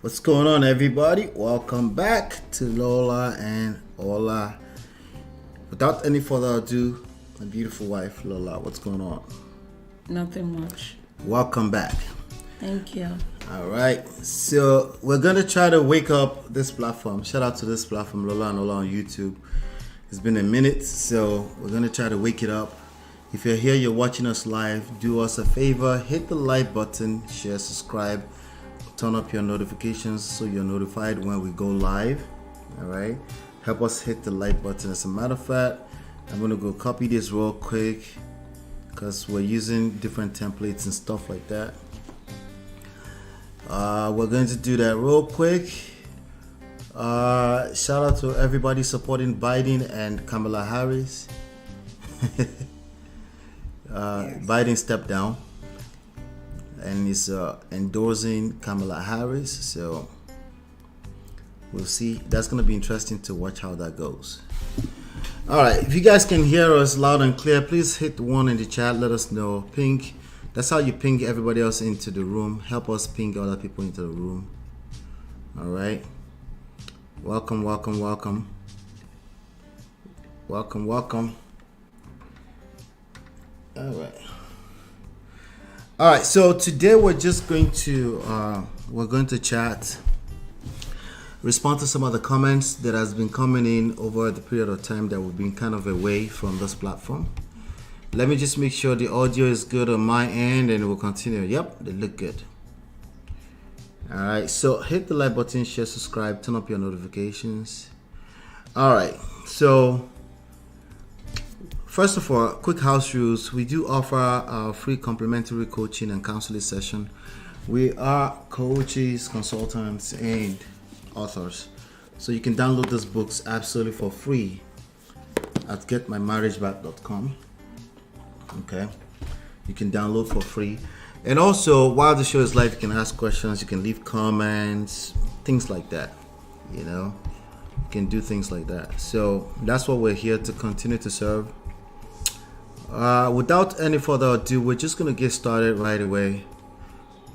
What's going on, everybody? Welcome back to Lola and Ola. Without any further ado, my beautiful wife, Lola, what's going on? Nothing much. Welcome back. Thank you. All right, so we're gonna try to wake up this platform. Shout out to this platform, Lola and Ola on YouTube. It's been a minute, so we're gonna try to wake it up. If you're here, you're watching us live, do us a favor, hit the like button, share, subscribe, turn up your notifications so you're notified when we go live. All right, help us hit the like button. As a matter of fact, I'm gonna go copy this real quick because we're using different templates and stuff like that. We're going to do that real quick. Shout out to everybody supporting Biden and Kamala Harris. Yes. Biden stepped down and is endorsing Kamala Harris, so we'll see. That's going to be interesting to watch how that goes. All right, if you guys can hear us loud and clear, please hit one in the chat. Let us know. Ping. That's how you ping everybody else into the room. Help us ping other people into the room. All right. Welcome, welcome, welcome. Welcome, welcome. All right. All right. So today we're just going to chat, respond to some of the comments that has been coming in over the period of time that we've been kind of away from this platform. Let me just make sure the audio is good on my end and we'll continue. Yep, they look good. All right, so hit the like button, share, subscribe, turn up your notifications. All right, so first of all, quick house rules. We do offer a free complimentary coaching and counseling session. We are coaches, consultants, and authors. So you can download these books absolutely for free at getmymarriageback.com. Okay, you can download for free. And also, while the show is live, you can ask questions, you can leave comments, things like that. You know, you can do things like that. So that's what we're here to continue to serve. Without any further ado, we're just gonna get started right away.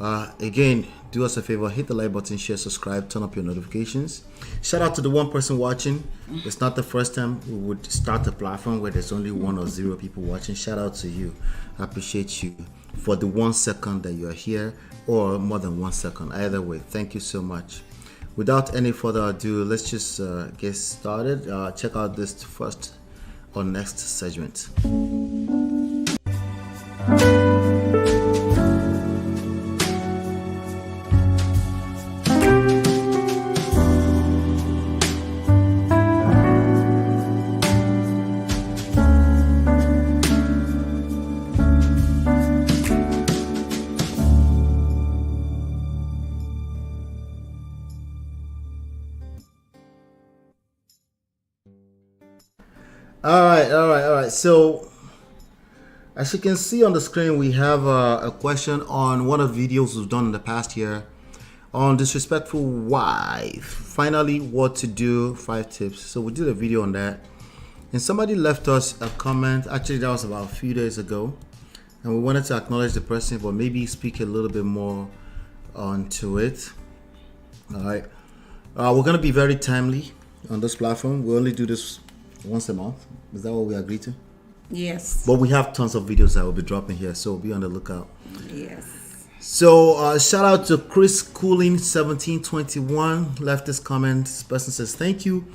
Again, do us a favor, hit the like button, share, subscribe, turn up your notifications. Shout out to the one person watching. It's not the first time we would start a platform where there's only 1 or 0 people watching. Shout out to you. I appreciate you for the 1 second that you're here, or more than 1 second. Either way, thank you so much. Without any further ado, let's just get started. Check out this first or next segment. All right. So, as you can see on the screen, we have a question on one of the videos we've done in the past year on disrespectful wife. Finally, what to do, 5 tips. So we did a video on that, and somebody left us a comment. Actually, that was about a few days ago, and we wanted to acknowledge the person, but maybe speak a little bit more onto it. All right, we're gonna be very timely on this platform. We only do this once a month. Is that what we agreed to? Yes. But we have tons of videos that will be dropping here, so be on the lookout. Yes. So shout out to Chris Cooling 1721 left this comment. This person says, thank you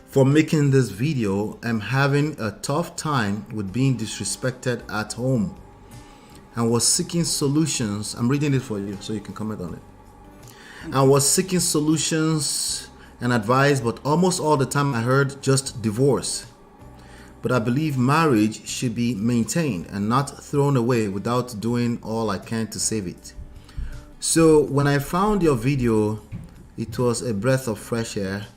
for making this video. I'm having a tough time with being disrespected at home and was seeking solutions. I'm reading it for you so you can comment on it. I was seeking solutions and advice, but almost all the time I heard just divorce. But I believe marriage should be maintained and not thrown away without doing all I can to save it. So when I found your video, it was a breath of fresh air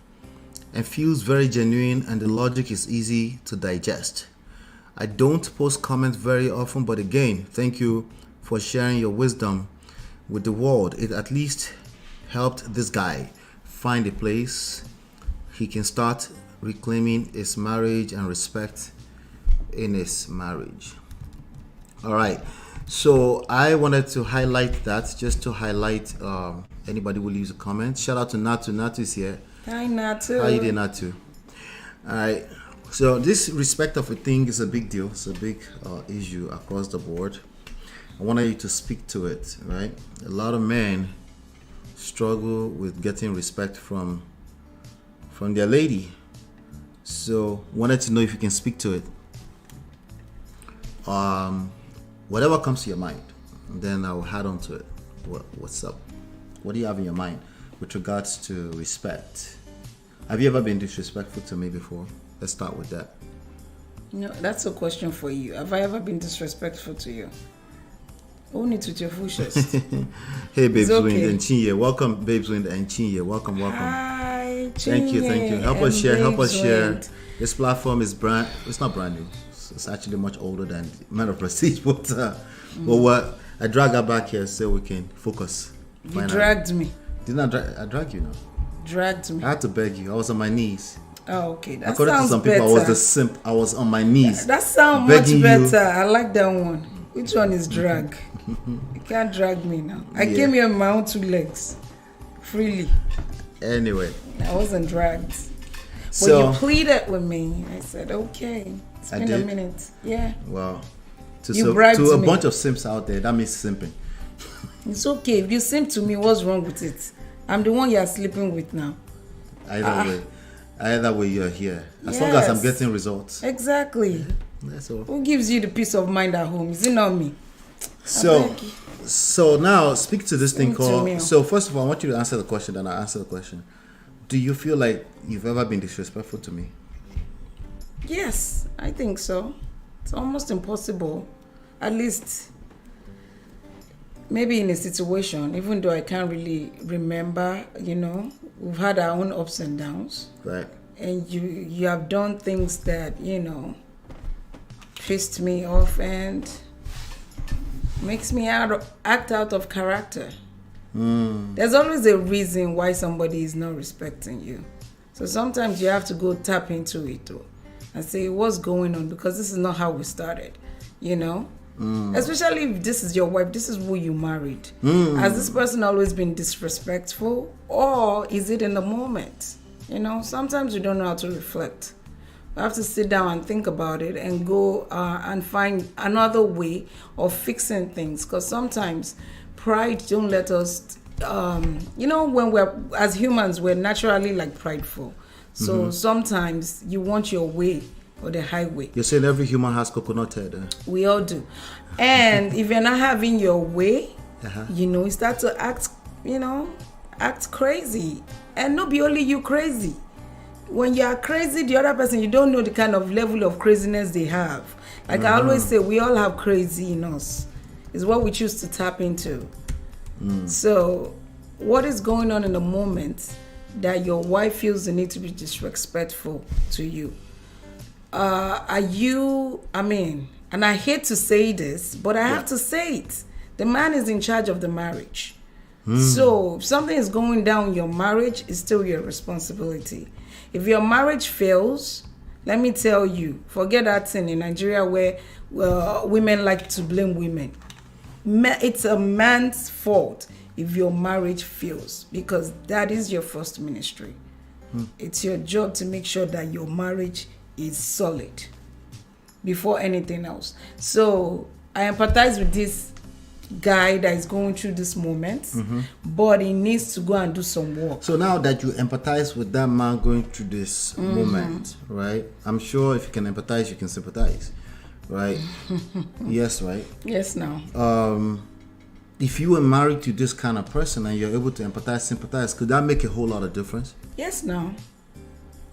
and feels very genuine, and the logic is easy to digest. I don't post comments very often, but again, thank you for sharing your wisdom with the world. It at least helped this guy find a place he can start reclaiming his marriage and respect in his marriage. All right, so I wanted to highlight that, just to highlight a anybody who leaves a comment. Shout out to Natu. Natu is here. Hi, Natu. How you doing, Natu? All right. So this respect of a thing is a big deal. It's a big issue across the board. I wanted you to speak to it, right? A lot of men struggle with getting respect from their lady. So wanted to know if you can speak to it. Whatever comes to your mind, and then I'll add on to it. What's up? What do you have in your mind with regards to respect? Have you ever been disrespectful to me before? Let's start with that. No, that's a question for you. Have I ever been disrespectful to you? Only to your full chest. Hey, Babes okay. Wind and Chinye. Welcome, Babes Wind and Chinye. Welcome. Hi, Thank you. Chinye Help us share. Babes Wind. This platform is it's not brand new. It's actually much older than Men of Prestige. But what? I drag her back here so we can focus. You dragged me. Didn't I drag you now? Dragged me. I had to beg you. I was on my knees. Oh, okay. That According sounds to some people, better. I was the simp. I was on my knees. That sounds much better. I like that one. Which one is drag? You can't drag me now. I came here on my own 2 legs. Freely. Anyway. I wasn't dragged. So, when you pleaded with me, I said, okay. It's been a minute. Yeah. Well, to a me. bunch of simps out there, that means simping. It's okay. If you simp to me, what's wrong with it? I'm the one you're sleeping with now. Either way, you're here. As long as I'm getting results. Exactly. That's all. Who gives you the peace of mind at home? Is it not me? So now speak to this thing called. So first of all, I want you to answer the question, then I'll answer the question. Do you feel like you've ever been disrespectful to me? Yes, I think so. It's almost impossible. At least, maybe in a situation, even though I can't really remember, we've had our own ups and downs. Right. And you have done things that, pissed me off and makes me act out of character. There's always a reason why somebody is not respecting you. So sometimes you have to go tap into it though, and say what's going on, because this is not how we started, Especially if this is your wife, this is who you married. Has this person always been disrespectful, or is it in the moment? Sometimes we don't know how to reflect. We have to sit down and think about it and go and find another way of fixing things, because sometimes pride don't let us, when we're, as humans, we're naturally like prideful. So sometimes you want your way or the highway. You're saying every human has coconut head, eh? We all do. And if you're not having your way, you start to act crazy. And not be only you crazy. When you are crazy, the other person, you don't know the kind of level of craziness they have. Like I always say, we all have crazy in us. It's what we choose to tap into. So what is going on in the moment that your wife feels the need to be disrespectful to you? And I hate to say this, but I have to say it. The man is in charge of the marriage. So if something is going down in your marriage, it's still your responsibility. If your marriage fails, let me tell you, forget that thing in Nigeria where women like to blame women. It's a man's fault if your marriage fails, because that is your first ministry. It's your job to make sure that your marriage is solid before anything else. So I empathize with this guy that is going through this moment, but he needs to go and do some work. So now that you empathize with that man going through this moment, right? I'm sure if you can empathize, you can sympathize, right? Yes, right? Yes, now. If you were married to this kind of person and you're able to empathize, sympathize, could that make a whole lot of difference? Yes, now.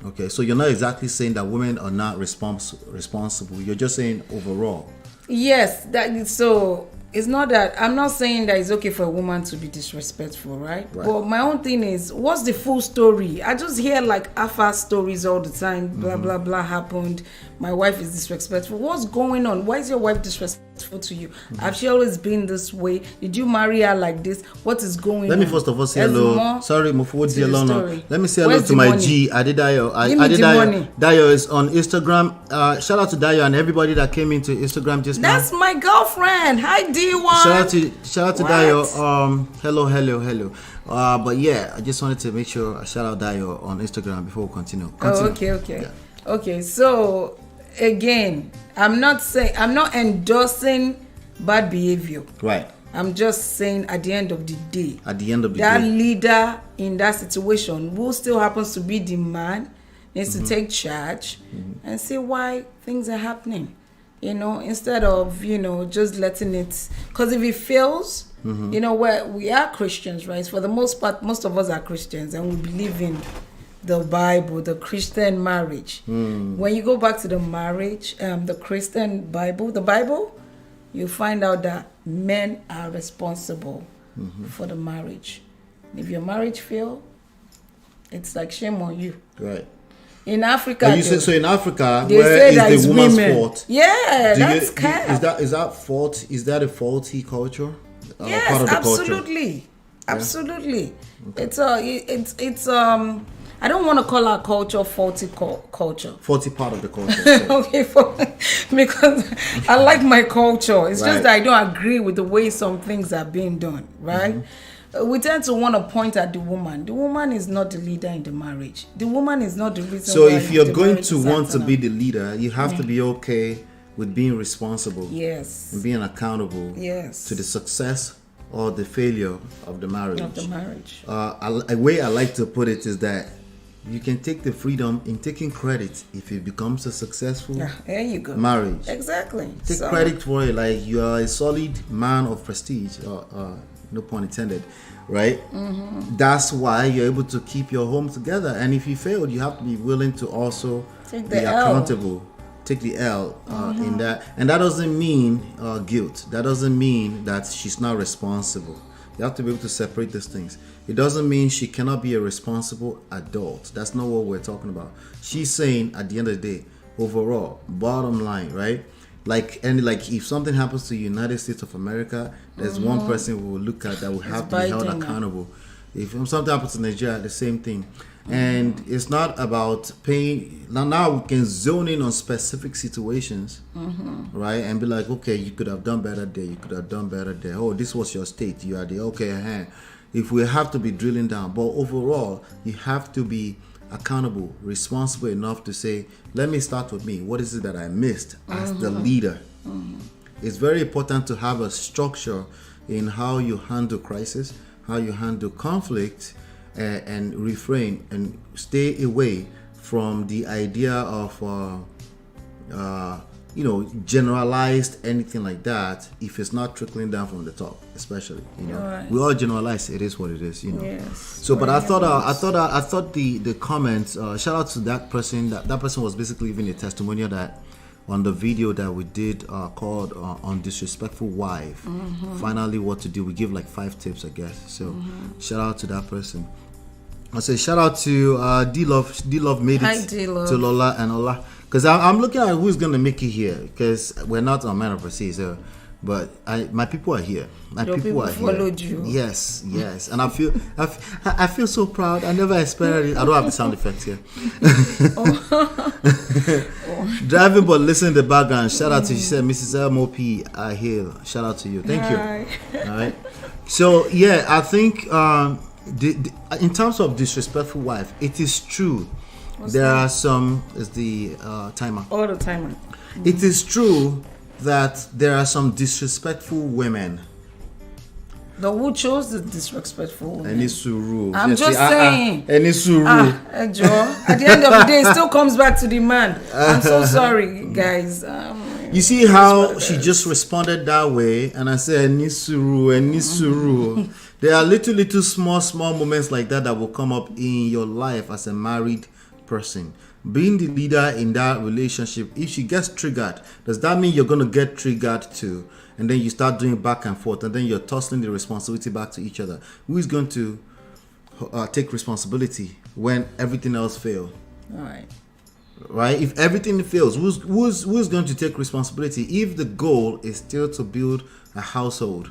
Okay, so you're not exactly saying that women are not responsible. You're just saying overall. Yes, so it's not that I'm not saying that it's okay for a woman to be disrespectful, right? But my own thing is, what's the full story? I just hear like alpha stories all the time. Blah blah blah happened. My wife is disrespectful. What's going on? Why is your wife disrespectful? to you? Have she always been this way? Did you marry her like this? What is going on? Let me first of all say There's hello. more Sorry, Mofuwo to the Dialona. story. Let me say hello Where's to the my money? G, Adedayo. Give me the money. Dayo is on Instagram. Shout out to Dayo and everybody that came into Instagram just now. That's my girlfriend. Hi, D1. Shout out to What? Dayo. Hello. But yeah, I just wanted to make sure I shout out Dayo on Instagram before we continue. Oh, okay. Yeah. Okay, so again, I'm not endorsing bad behavior. Right. I'm just saying at the end of the day, that leader in that situation, who still happens to be the man, needs to take charge and see why things are happening. Instead of, just letting it, because if it fails, we are Christians, right? For the most part, most of us are Christians and we believe in the Bible, the Christian marriage. When you go back to the marriage, the Christian Bible, you find out that men are responsible for the marriage. If your marriage fails, it's like shame on you. Right. In Africa, So in Africa, they where say that is the it's woman's women. fault? Yeah, that's cap. Is that fault? Is that a faulty culture? Yes, part of the absolutely. culture? Absolutely. Okay. It's I don't want to call our culture faulty culture. Faulty part of the culture. Okay, because I like my culture. It's just that I don't agree with the way some things are being done, right? We tend to want to point at the woman. The woman is not the leader in the marriage. The woman is not the reason. So why if you're the going marriage to is want to acting be the leader, you have to be okay with being responsible. Yes. And being accountable. Yes. To the success or the failure of the marriage. A way I like to put it is that you can take the freedom in taking credit if it becomes a successful there you go. marriage. Exactly. Take credit for it, like you are a solid man of prestige, no pun intended, right? That's why you're able to keep your home together. And if you failed, you have to be willing to also be accountable. Take the L in that. And that doesn't mean guilt. That doesn't mean that she's not responsible. You have to be able to separate these things. It doesn't mean she cannot be a responsible adult. That's not what we're talking about. She's saying at the end of the day, overall, bottom line, right? Like if something happens to the United States of America, there's one person we will look at that will have to be held accountable. If something happens to Nigeria, the same thing. And it's not about paying. Now we can zone in on specific situations, right? And be like, okay, you could have done better there. You could have done better there. Oh, this was your state. You are the okay. If we have to be drilling down, but overall, you have to be accountable, responsible enough to say, let me start with me. What is it that I missed as the leader? It's very important to have a structure in how you handle crisis, how you handle conflict, and refrain and stay away from the idea of generalized anything like that if it's not trickling down from the top, especially we all generalize. It is what it is, Yes. So but I thought the comments, shout out to that person. That person was basically giving a testimonial that on the video that we did called on disrespectful wife, finally what to do. We give like 5 tips, I guess. So shout out to that person. I say shout out to D-Love made it. Hi, D-Love. To Lola and Ola, because I'm looking at who's gonna make it here, because we're not on Man of Proceed, so but my people are here. Your people are followed here. you. Yes, and I feel so proud. I never expected it. I don't have the sound effects here. Driving but listen to the background. Shout out to, she said, Mrs. MOP I hail. Shout out to you. Thank you. All right. So yeah, I think in terms of disrespectful wife, it is true. There are some. Is the timer? Oh, the timer. It is true that there are some disrespectful women. The who chose the disrespectful women? Enisuru. I'm just saying. Enisuru. At the end of the day, it still comes back to the man. I'm so sorry, guys. You see how she just responded that way, and I said, Enisuru. There are little small moments like that will come up in your life as a married person. Being the leader in that relationship, if she gets triggered, does that mean you're going to get triggered too? And then you start doing back and forth, and then you're tossing the responsibility back to each other. Who is going to take responsibility when everything else failed? All right. right? If everything fails, who's going to take responsibility? If the goal is still to build a household,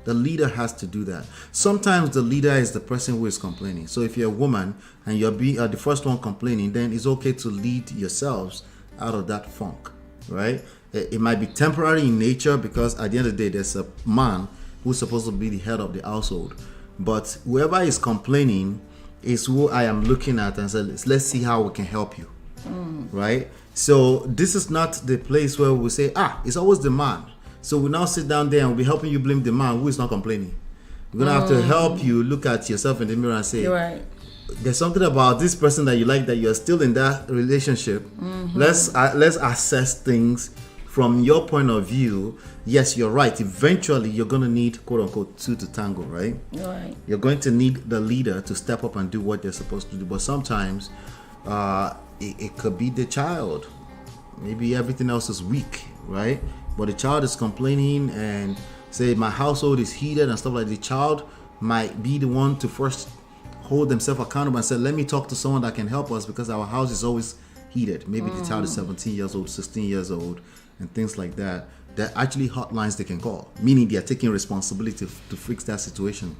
the leader has to do that. Sometimes the leader is the person who is complaining. So if you're a woman and you're the first one complaining, then it's okay to lead yourselves out of that funk, right? It might be temporary in nature, because at the end of the day, there's a man who's supposed to be the head of the household. But whoever is complaining is who I am looking at and say, let's see how we can help you, right? So this is not the place where we say, it's always the man. So we now sit down there and we'll be helping you blame the man who is not complaining. We're going to have to help you look at yourself in the mirror and say, right, there's something about this person that you like, that you're still in that relationship. Let's assess things from your point of view. Yes, you're right. Eventually, you're going to need, quote unquote, two to tango, right? right. You're going to need the leader to step up and do what they're supposed to do. But sometimes it could be the child. Maybe everything else is weak, right? But the child is complaining and say, my household is heated and stuff like that. The child might be the one to first hold themselves accountable and say, let me talk to someone that can help us, because our house is always heated. Maybe the child is 17 years old, 16 years old, and things like that. There are actually hotlines they can call, meaning they are taking responsibility to fix that situation.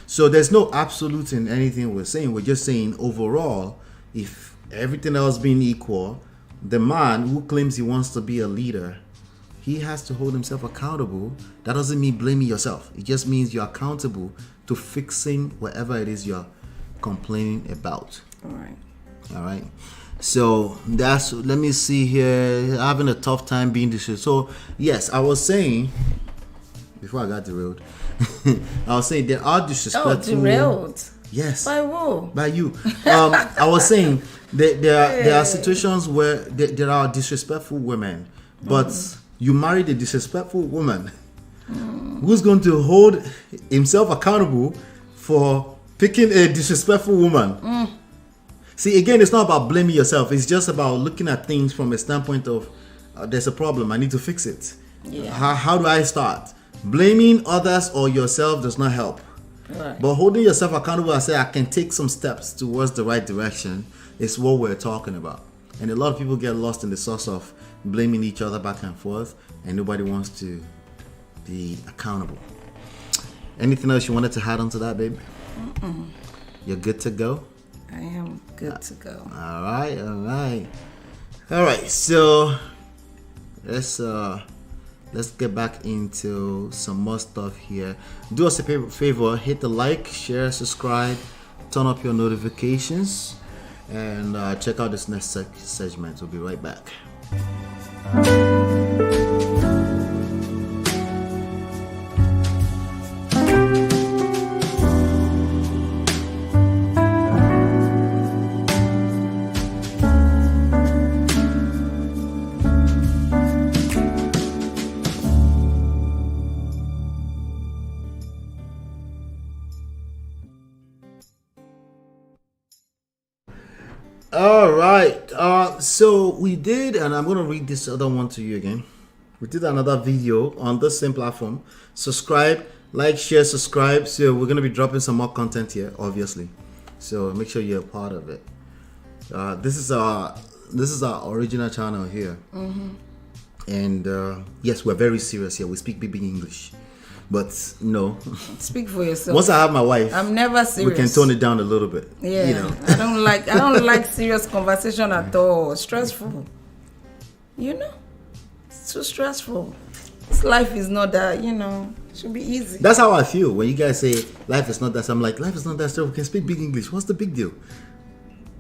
So there's no absolute in anything we're saying. We're just saying overall, if everything else being equal, the man who claims he wants to be a leader, he has to hold himself accountable. That doesn't mean blaming yourself. It just means you're accountable to fixing whatever it is you're complaining about. All right. So that's, let me see here, having a tough time being this. So yes, I was saying, before I got derailed, I was saying there are disrespectful. Derailed? Yes. By who? By you. I was saying that there are situations where there are disrespectful women, but you married a disrespectful woman. Who's going to hold himself accountable for picking a disrespectful woman? See, again, it's not about blaming yourself. It's just about looking at things from a standpoint of there's a problem, I need to fix it. Yeah. How do I start? Blaming others or yourself does not help. Right. But holding yourself accountable and say, I can take some steps towards the right direction, is what we're talking about. And a lot of people get lost in the sauce of blaming each other back and forth, and nobody wants to be accountable. Anything else you wanted to add onto that, babe? You're good to go? I am good to go. All right. So let's get back into some more stuff here. Do us a favor, hit the like, share, subscribe, turn up your notifications, and check out this next segment. We'll be right back. All right. So we did, and I'm going to read this other one to you again. We did another video on the same platform. Subscribe, like, share, subscribe. So we're going to be dropping some more content here, obviously. So make sure you're a part of it. This is our original channel here. And yes, we're very serious here. We speak big English. But no. Speak for yourself. Once I have my wife, I'm never serious. We can tone it down a little bit. Yeah. You know. I don't like serious conversation at all. Stressful. You know? It's too stressful. This life is not that, it should be easy. That's how I feel when you guys say life is not that. So I'm like, life is not that stressful. We can speak big English. What's the big deal?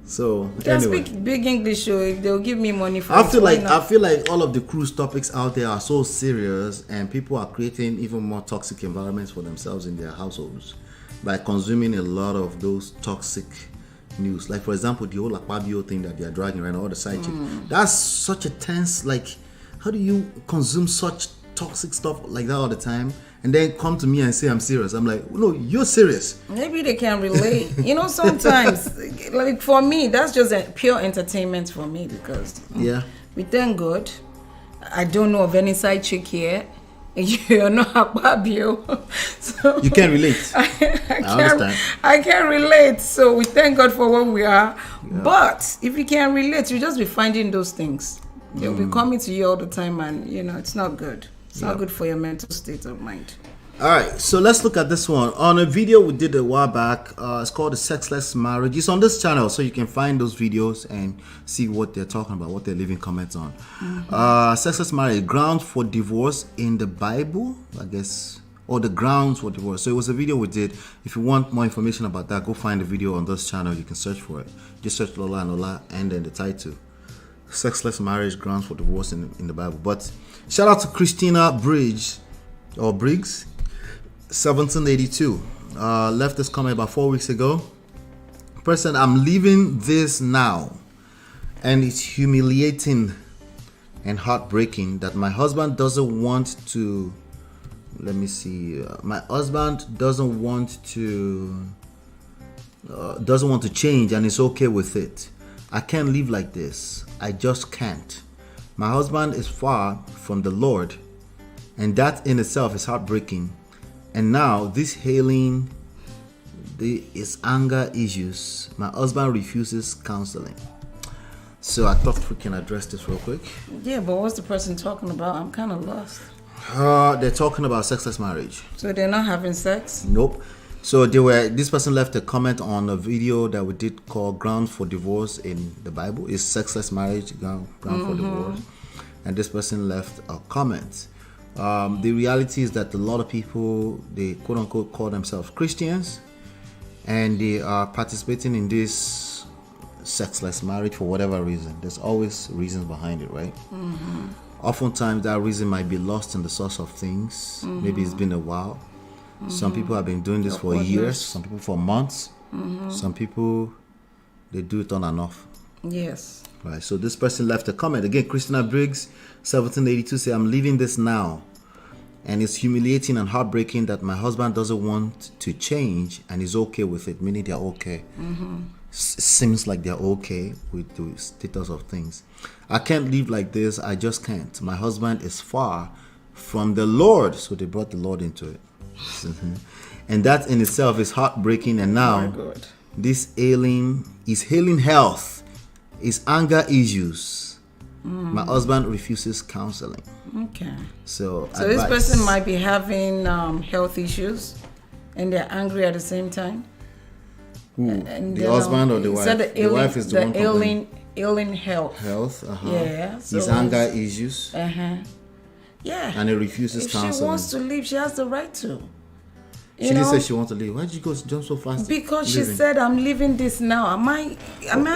So Just anyway, speak big English, so if they'll give me money for I it, feel why like not? all of the cruise topics out there are so serious, and people are creating even more toxic environments for themselves in their households by consuming a lot of those toxic news. Like for example, the whole Akpabio thing that they're dragging right now, all the side chick. That's such a tense. Like, how do you consume such toxic stuff like that all the time, and then come to me and say I'm serious? I'm like, no, you're serious. Maybe they can relate. Sometimes, like for me, that's just a pure entertainment for me, because Yeah. we thank God. I don't know of any side chick here. You're not Akpabio. So You can't relate. I understand. I can't relate. So we thank God for what we are. Yeah. But if you can't relate, you just be finding those things. They'll be coming to you all the time, and it's not good. It's not good for your mental state of mind. All right, so let's look at this one. On a video we did a while back, it's called the Sexless Marriage. It's on this channel, so you can find those videos and see what they're talking about, what they're leaving comments on. Sexless marriage, grounds for divorce in the Bible, I guess, or the grounds for divorce. So it was a video we did. If you want more information about that, go find the video on this channel. You can search for it. Just search Lola Ola and then the title. Sexless marriage, grounds for divorce in the Bible. But shout out to Christina Briggs, 1782, left this comment about 4 weeks ago. Person, I'm leaving this now, and it's humiliating and heartbreaking that my husband doesn't want to. My husband doesn't want to change, and is okay with it. I can't live like this. I just can't. My husband is far from the Lord, and that in itself is heartbreaking. And now this hailing is anger issues. My husband refuses counseling. So I thought we can address this real quick. Yeah, but what's the person talking about? I'm kind of lost. They're talking about sexless marriage. So they're not having sex? Nope. So this person left a comment on a video that we did called Grounds for Divorce in the Bible. It's sexless marriage, ground for divorce. And this person left a comment. The reality is that a lot of people, they quote unquote call themselves Christians, and they are participating in this sexless marriage for whatever reason. There's always reasons behind it, right? Oftentimes that reason might be lost in the source of things. Maybe it's been a while. Some people have been doing this for years, some people for months. Some people, they do it on and off. Yes. Right, so this person left a comment. Again, Christina Briggs, 1782, say, I'm leaving this now. And it's humiliating and heartbreaking that my husband doesn't want to change and is okay with it, meaning they're okay. Seems like they're okay with the status of things. I can't live like this. I just can't. My husband is far from the Lord. So they brought the Lord into it. And that in itself is heartbreaking. And now this ailing health. Is anger issues. My husband refuses counseling. Okay. So this person might be having health issues, and they're angry at the same time. Who? And the husband or the wife? The wife is the one ailing health. Yeah. So his anger issues. Yeah. And he refuses counseling. If she wants to leave, she has the right to. She didn't say she wants to leave. Why did you go jump so fast? Because she said, "I'm leaving this now." Am I?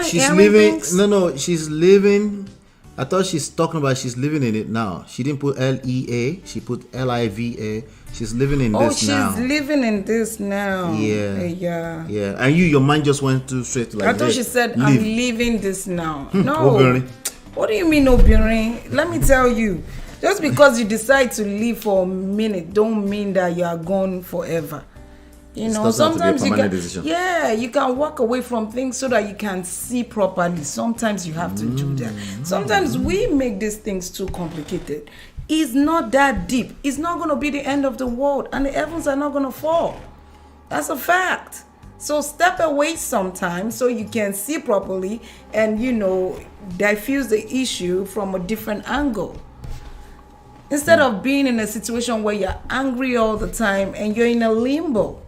She's leaving. Things? No. She's leaving. I thought she's talking about she's living in it now. She didn't put LEA. She put LIVA. She's living in this now. Oh, she's living in this now. Yeah. And your mind just went too straight to like. I thought she said, "I'm leaving this now." No. What do you mean, Obirin? Let me tell you. Just because you decide to leave for a minute, don't mean that you are gone forever. Sometimes you can, you can walk away from things so that you can see properly. Sometimes you have to do that. Sometimes we make these things too complicated. It's not that deep. It's not going to be the end of the world, and the heavens are not going to fall. That's a fact. So step away sometimes so you can see properly and, diffuse the issue from a different angle. Instead of being in a situation where you're angry all the time and you're in a limbo.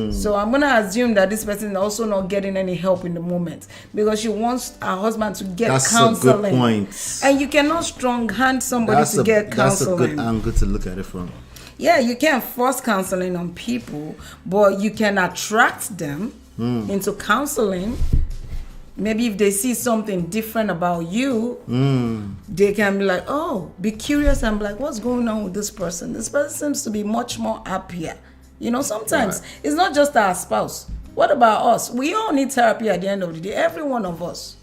So I'm going to assume that this person is also not getting any help in the moment because she wants her husband to get counseling. That's a good point. And you cannot strong hand somebody to get counseling. That's a good angle to look at it from. Yeah, you can't force counseling on people, but you can attract them into counseling. Maybe if they see something different about you, they can be like, be curious and be like, what's going on with this person? This person seems to be much more happier. Sometimes it's not just our spouse. What about us? We all need therapy at the end of the day. Every one of us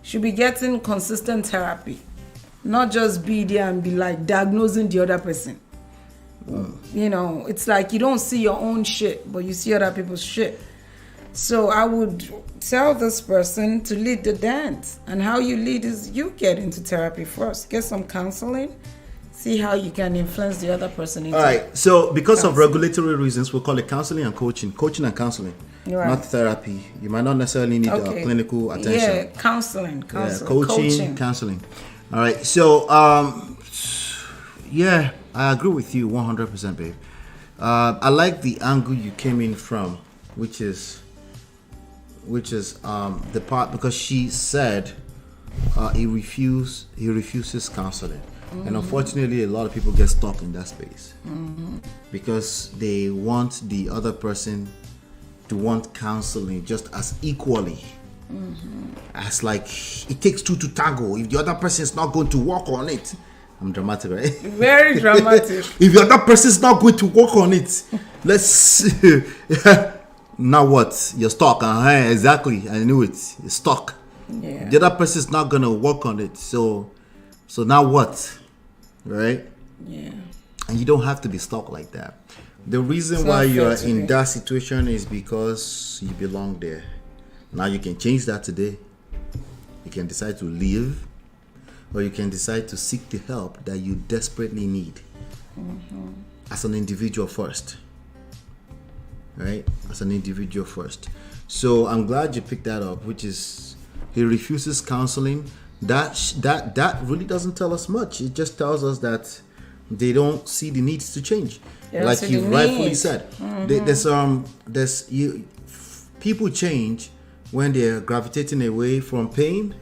should be getting consistent therapy. Not just be there and be like diagnosing the other person. It's like you don't see your own shit, but you see other people's shit. So I would tell this person to lead the dance. And how you lead is you get into therapy first. Get some counseling. see how you can influence the other person. Into All right. So because of regulatory reasons, we'll call it counseling and coaching. Coaching and counseling, not therapy. You might not necessarily need clinical attention. Yeah, counseling. Coaching, counseling. All right. So, yeah, I agree with you 100%, babe. I like the angle you came in from, which is the part, because she said he refuses counseling. And unfortunately, a lot of people get stuck in that space because they want the other person to want counseling just as equally. As like it takes two to tango. If the other person is not going to work on it, I'm dramatic, right? Very dramatic. If the other person is not going to work on it, let's now what? You're stuck. Exactly. I knew it. You're stuck. Yeah. The other person is not going to work on it. So now what? Right? Yeah. And you don't have to be stuck like that. The reason why you're in that situation is because you belong there. Now you can change that today. You can decide to leave, or you can decide to seek the help that you desperately need as an individual first. Right? As an individual first. So I'm glad you picked that up, which is he refuses counseling. That really doesn't tell us much. It just tells us that they don't see the needs to change, like you rightfully said. People change when they're gravitating away from pain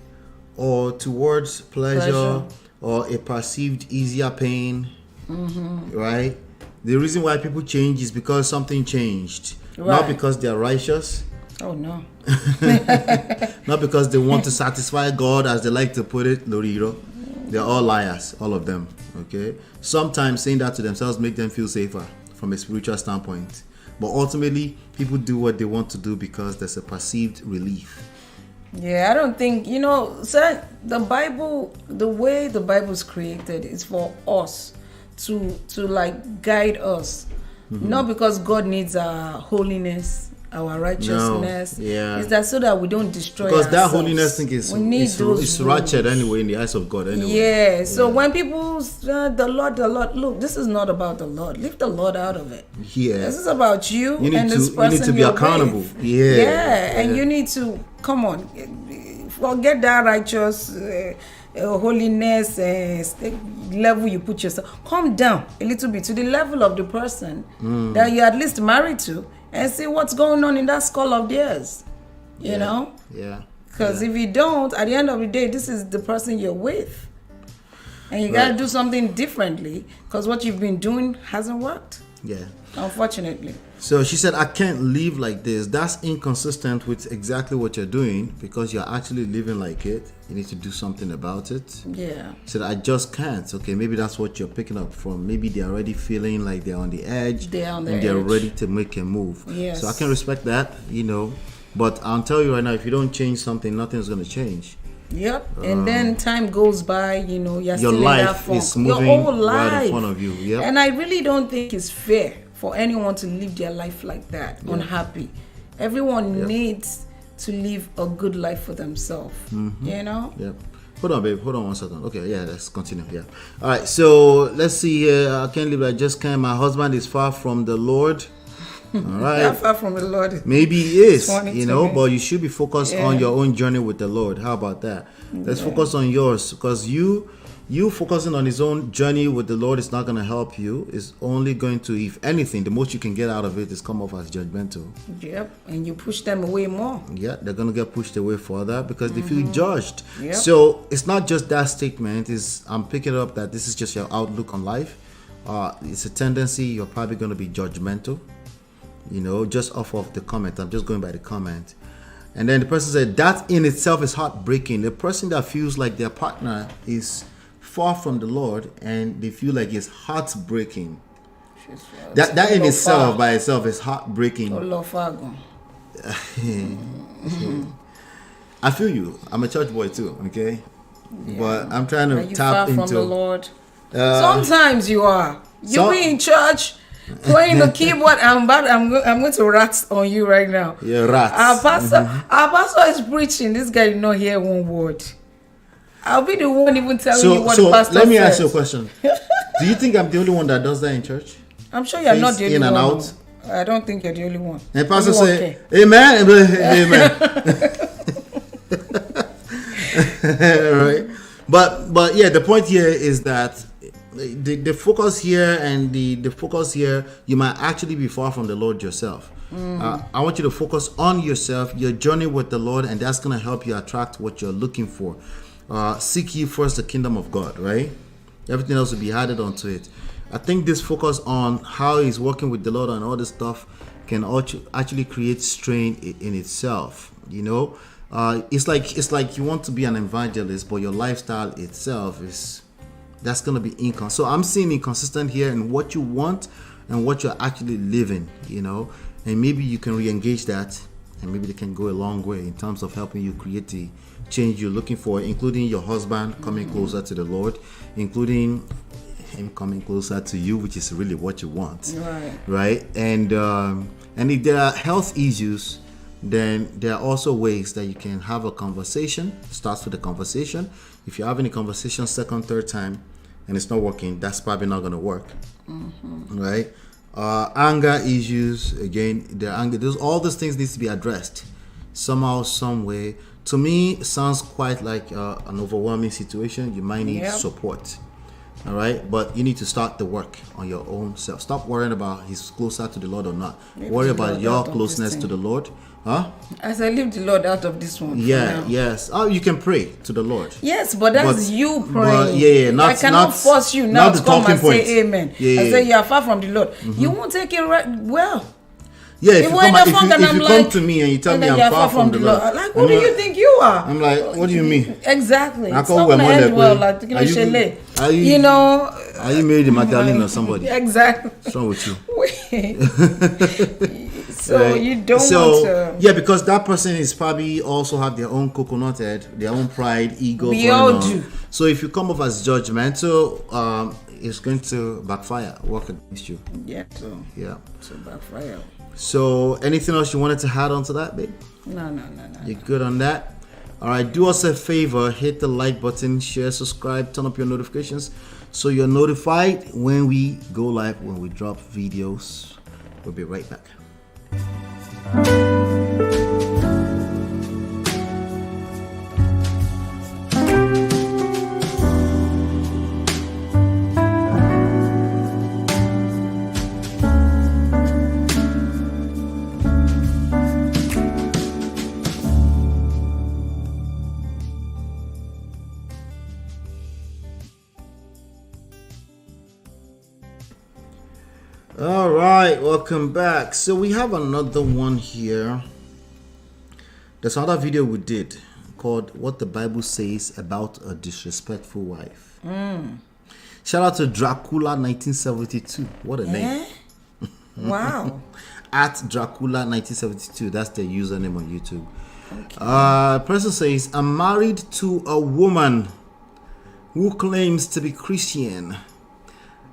or towards pleasure. Or a perceived easier pain. Right? The reason why people change is because something changed, not because they're righteous. Oh no. Not because they want to satisfy God, as they like to put it, Loriro. They're all liars, all of them. Okay. Sometimes saying that to themselves make them feel safer from a spiritual standpoint. But ultimately, people do what they want to do because there's a perceived relief. Yeah, I don't think, sir, the Bible, the way the Bible is created is for us to like guide us. Not because God needs our holiness, our righteousness. Is that so that we don't destroy ourselves. Because that holiness thing is ratchet anyway in the eyes of God anyway. So when people the Lord, look, this is not about the Lord. Leave the Lord out of it. This is about you and this person. You need to be accountable. And you need to come on, forget that righteous holiness level you put yourself. Come down a little bit to the level of the person that you're at least married to, and see what's going on in that skull of theirs. You know? Yeah. Because if you don't, at the end of the day, this is the person you're with. And you got to do something differently, because what you've been doing hasn't worked. Yeah. Unfortunately. So she said, I can't live like this. That's inconsistent with exactly what you're doing, because you're actually living like it. You need to do something about it. Yeah. She said, I just can't. Okay, maybe that's what you're picking up from. Maybe they're already feeling like they're on the edge. They're ready to make a move. Yes. So I can respect that, But I'll tell you right now, if you don't change something, nothing's going to change. Yep. And then time goes by, you're still in that funk. Your life is moving right in front of you. Yep. And I really don't think it's fair for anyone to live their life like that, unhappy. Everyone needs to live a good life for themselves, Yep. Hold on, babe. Hold on 1 second. Okay, let's continue. Yeah. All right, so let's see here. I can't live, I just can't. My husband is far from the Lord. All right. Far from the Lord. Maybe he is, but you should be focused on your own journey with the Lord. How about that? Let's focus on yours, because you focusing on his own journey with the Lord is not going to help you. It's only going to, if anything, the most you can get out of it is come off as judgmental. Yep, and you push them away more. Yeah, they're going to get pushed away further because they feel judged. Yep. So it's not just that statement. I'm picking up that this is just your outlook on life. It's a tendency. You're probably going to be judgmental. Just off of the comment. I'm just going by the comment. And then the person said, that in itself is heartbreaking. The person that feels like their partner is far from the Lord and they feel like it's heartbreaking. That in itself, by itself, is heartbreaking. I feel you. I'm a church boy too, okay? But I'm trying to tap into... from the Lord? Sometimes you are. You be in church... playing the keyboard. I'm going to rat on you right now. Yeah, rats. Our pastor is preaching. This guy did not hear one word. I'll be the one even telling you what the pastor says. Let me ask you a question. Do you think I'm the only one that does that in church? I'm sure you're not the only in one. and out. I don't think you're the only one. And pastor Only say, one Amen, amen. Right. But yeah, the point here is that the focus here and the focus here, you might actually be far from the Lord yourself. I want you to focus on yourself, your journey with the Lord, and that's going to help you attract what you're looking for. Seek ye first the kingdom of God, right? Everything else will be added onto it. I think this focus on how he's working with the Lord and all this stuff can actually create strain in itself. You know, it's like you want to be an evangelist, but your lifestyle itself that's going to be inconsistent. So I'm seeing inconsistent here in what you want and what you're actually living. You know, and maybe you can re-engage that, and maybe they can go a long way in terms of helping you create the change you're looking for, including your husband coming closer to the Lord, including him coming closer to you, which is really what you want, right? And if there are health issues, then there are also ways that you can have a conversation. Starts with a conversation. If you're having a conversation second, third time, and it's not working, that's probably not going to work, right? Anger issues, again, all these things needs to be addressed somehow, some way. To me, it sounds quite like an overwhelming situation. You might need support. All right, but you need to start the work on your own self. Stop worrying about he's closer to the Lord or not. Worry about your closeness to the Lord. As I leave the Lord out of this one. Yes. Oh, you can pray to the Lord. Yes, but that's you praying. I cannot force you now to come and say amen. I say you are far from the Lord. You won't take it well. Yeah, if you come to me and you tell me I'm far from the Lord, like, who do you think you are? I'm like, what do you mean? Exactly. It's not going to end well. Like, are you married to Magdalene or somebody? Exactly. What's wrong with you? So you don't want to. Yeah, because that person is probably also have their own coconut head, their own pride, ego. We all do. So if you come off as judgmental, it's going to backfire, work against you. Yeah. So backfire. So anything else you wanted to add on to that, babe? No. You're good on that? All right, do us a favor, hit the like button, share, subscribe, turn up your notifications so you're notified when we go live, when we drop videos. We'll be right back. All right, welcome back. So we have another one here. There's another video we did called What the Bible Says About a Disrespectful Wife. Shout out to Dracula 1972. What a name. Wow. At Dracula 1972. That's the username on YouTube. Okay. Person says, I'm married to a woman who claims to be Christian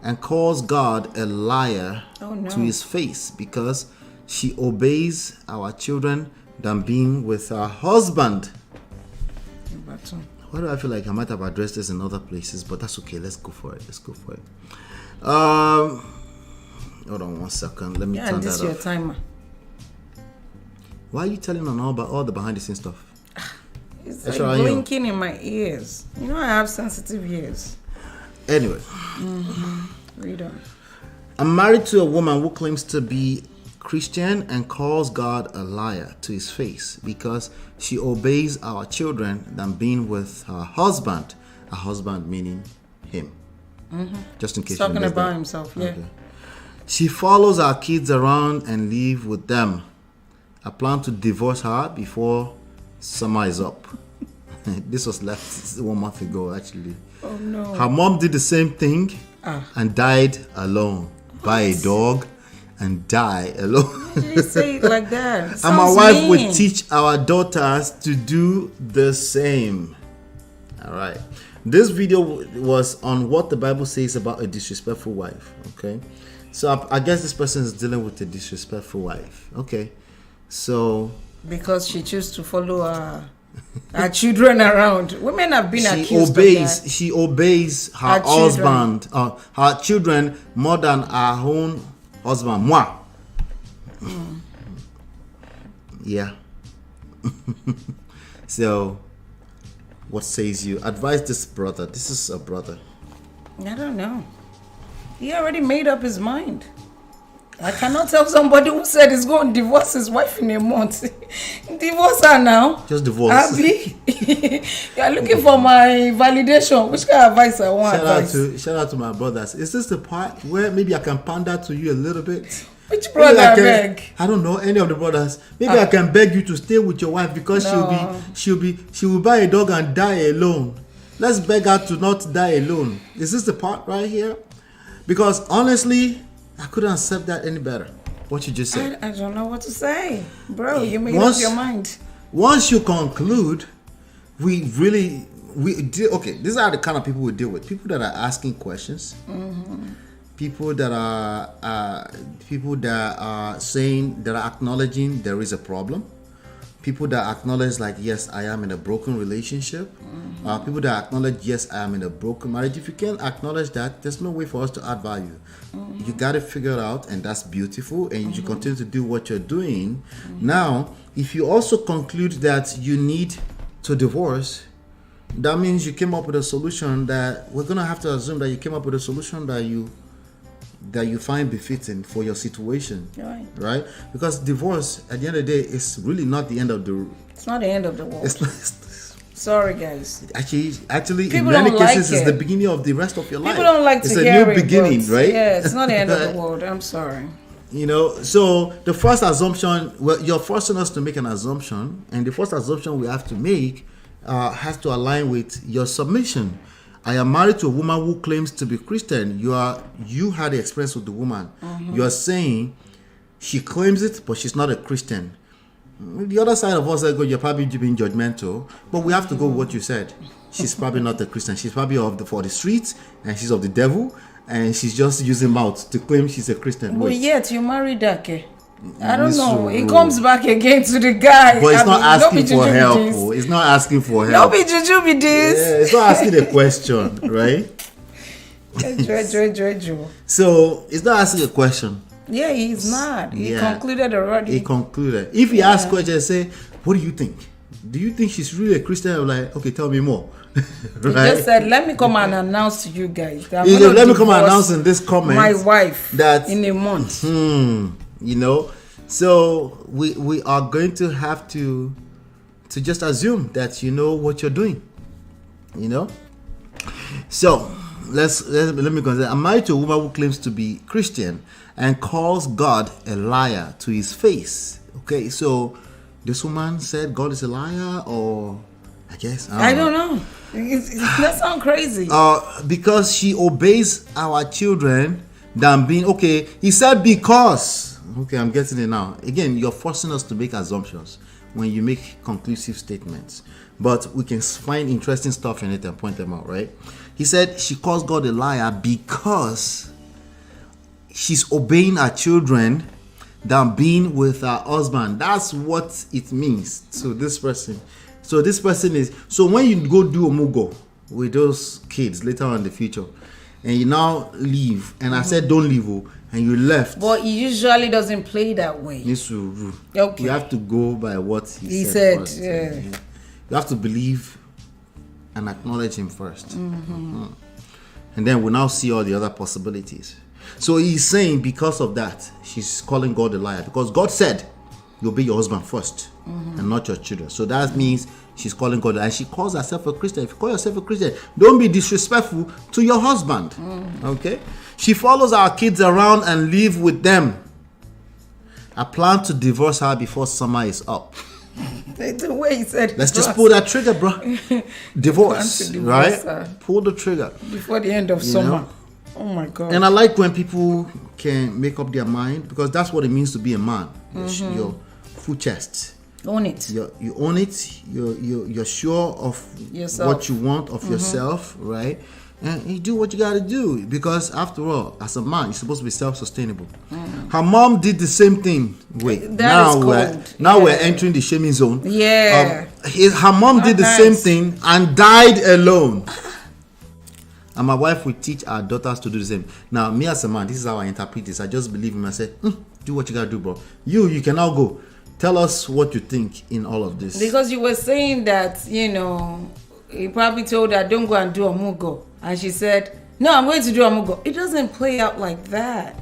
and calls God a liar to his face because she obeys our children than being with her husband. Why do I feel like I might have addressed this in other places, but that's okay. Let's go for it. Hold on 1 second. Let me turn that off. This is your timer. Why are you telling on all the behind the scenes stuff? It's like blinking in my ears. You know I have sensitive ears. Anyway. Read on. I'm married to a woman who claims to be Christian and calls God a liar to his face because she obeys our children than being with her husband. Her husband meaning him. Just in case. He's talking about himself, yeah. Okay. She follows our kids around and live with them. I plan to divorce her before summer is up. This was left 1 month ago, actually. Oh no. Her mom did the same thing and died alone by a dog and die alone. Why did you say it like that? And my wife would teach our daughters to do the same. All right. This video was on what the Bible says about a disrespectful wife. Okay. So I guess this person is dealing with a disrespectful wife. Okay. So. Because she chose to follow her Her children around. Women have been accused of that. She obeys her husband, her children more than her own husband. Moi. Yeah. So, what says you? Advise this brother. This is a brother. I don't know. He already made up his mind. I cannot tell somebody who said he's going to divorce his wife in a month. Divorce her now. Just divorce. Abby, you are looking for my validation. Which kind of advice I want? Shout out to my brothers. Is this the part where maybe I can pander to you a little bit? Which brother beg? I don't know any of the brothers. Maybe I can beg you to stay with your wife because she will buy a dog and die alone. Let's beg her to not die alone. Is this the part right here? Because honestly, I couldn't accept that any better. What you just said. I don't know what to say, bro. You made up your mind. Once you conclude, we deal. Okay, these are the kind of people we deal with. People that are asking questions. People that are saying, that are acknowledging there is a problem. People that acknowledge, like, yes, I am in a broken relationship. People that acknowledge, yes, I am in a broken marriage. If you can't acknowledge that, there's no way for us to add value. You got to figure it out, and that's beautiful. And you continue to do what you're doing. Now, if you also conclude that you need to divorce, that means you came up with a solution that we're going to have to assume that you came up with a solution that you find befitting for your situation, right? Because divorce, at the end of the day, is really not the end of the. It's not the end of the world. Sorry, guys. Actually, in many cases, it's the beginning of the rest of your life. People don't like to hear it. It's a new beginning, right? Yeah, it's not the end of the world. I'm sorry. You know, so the first assumption, well, you're forcing us to make an assumption, and the first assumption we have to make has to align with your submission. I am married to a woman who claims to be Christian. You had the experience with the woman. You are saying she claims it, but she's not a Christian. The other side of us, you're probably being judgmental, but we have to go with what you said. She's probably not a Christian. She's probably for the streets, and she's of the devil, and she's just using mouth to claim she's a Christian. But yet you married Dake. I don't know. It comes back again to the guy. But it's not asking for help. It's not asking for help. Don't be juju be this. Yeah, it's not asking a question, right? So it's not asking a question. Yeah, he's not. He concluded already. He concluded. If he asks questions, say, "What do you think? Do you think she's really a Christian?" I'm like, "Okay, tell me more." Right? He just said, "Let me come and announce to you guys that let me come and announce in this comment my wife that in a month." You know, so we are going to have to just assume that you know what you're doing. You know, so let me consider. I'm married to a woman who claims to be Christian and calls God a liar to his face. Okay, so this woman said God is a liar, or I guess I don't know. That sounds crazy. Because she obeys our children than being okay. He said because. Okay, I'm getting it now. Again, you're forcing us to make assumptions when you make conclusive statements. But we can find interesting stuff in it and point them out, right? He said she calls God a liar because she's obeying her children than being with her husband. That's what it means to this person. So this person is... So when you go do a mugo with those kids later on in the future, and you now leave, and I said don't leave, and you left. But he usually doesn't play that way. Okay. You have to go by what he said first. Yeah. You have to believe and acknowledge him first. And then we'll now see all the other possibilities. So he's saying because of that, she's calling God a liar. Because God said, you obey your husband first and not your children. So that means she's calling God, and she calls herself a Christian. If you call yourself a Christian, don't be disrespectful to your husband. Okay? She follows our kids around and live with them. I plan to divorce her before summer is up. The way he said, let's just pull that trigger, bro. Divorce, right? Pull the trigger before the end of summer. Oh my God. And I like when people can make up their mind, because that's what it means to be a man. Your full chest. Own it. You own it. You're sure of yourself. What you want of yourself, right? And you do what you got to do, because after all, as a man, you're supposed to be self-sustainable. Her mom did the same thing. Wait, now we're entering the shaming zone. Yeah. her mom did the same thing and died alone. And my wife will teach our daughters to do the same. Now, me as a man, this is how I interpret this. I just believe him and say, do what you gotta do, bro. You can now go. Tell us what you think in all of this. Because you were saying that, he probably told her, don't go and do Omugo. And she said, no, I'm going to do Omugo. It doesn't play out like that.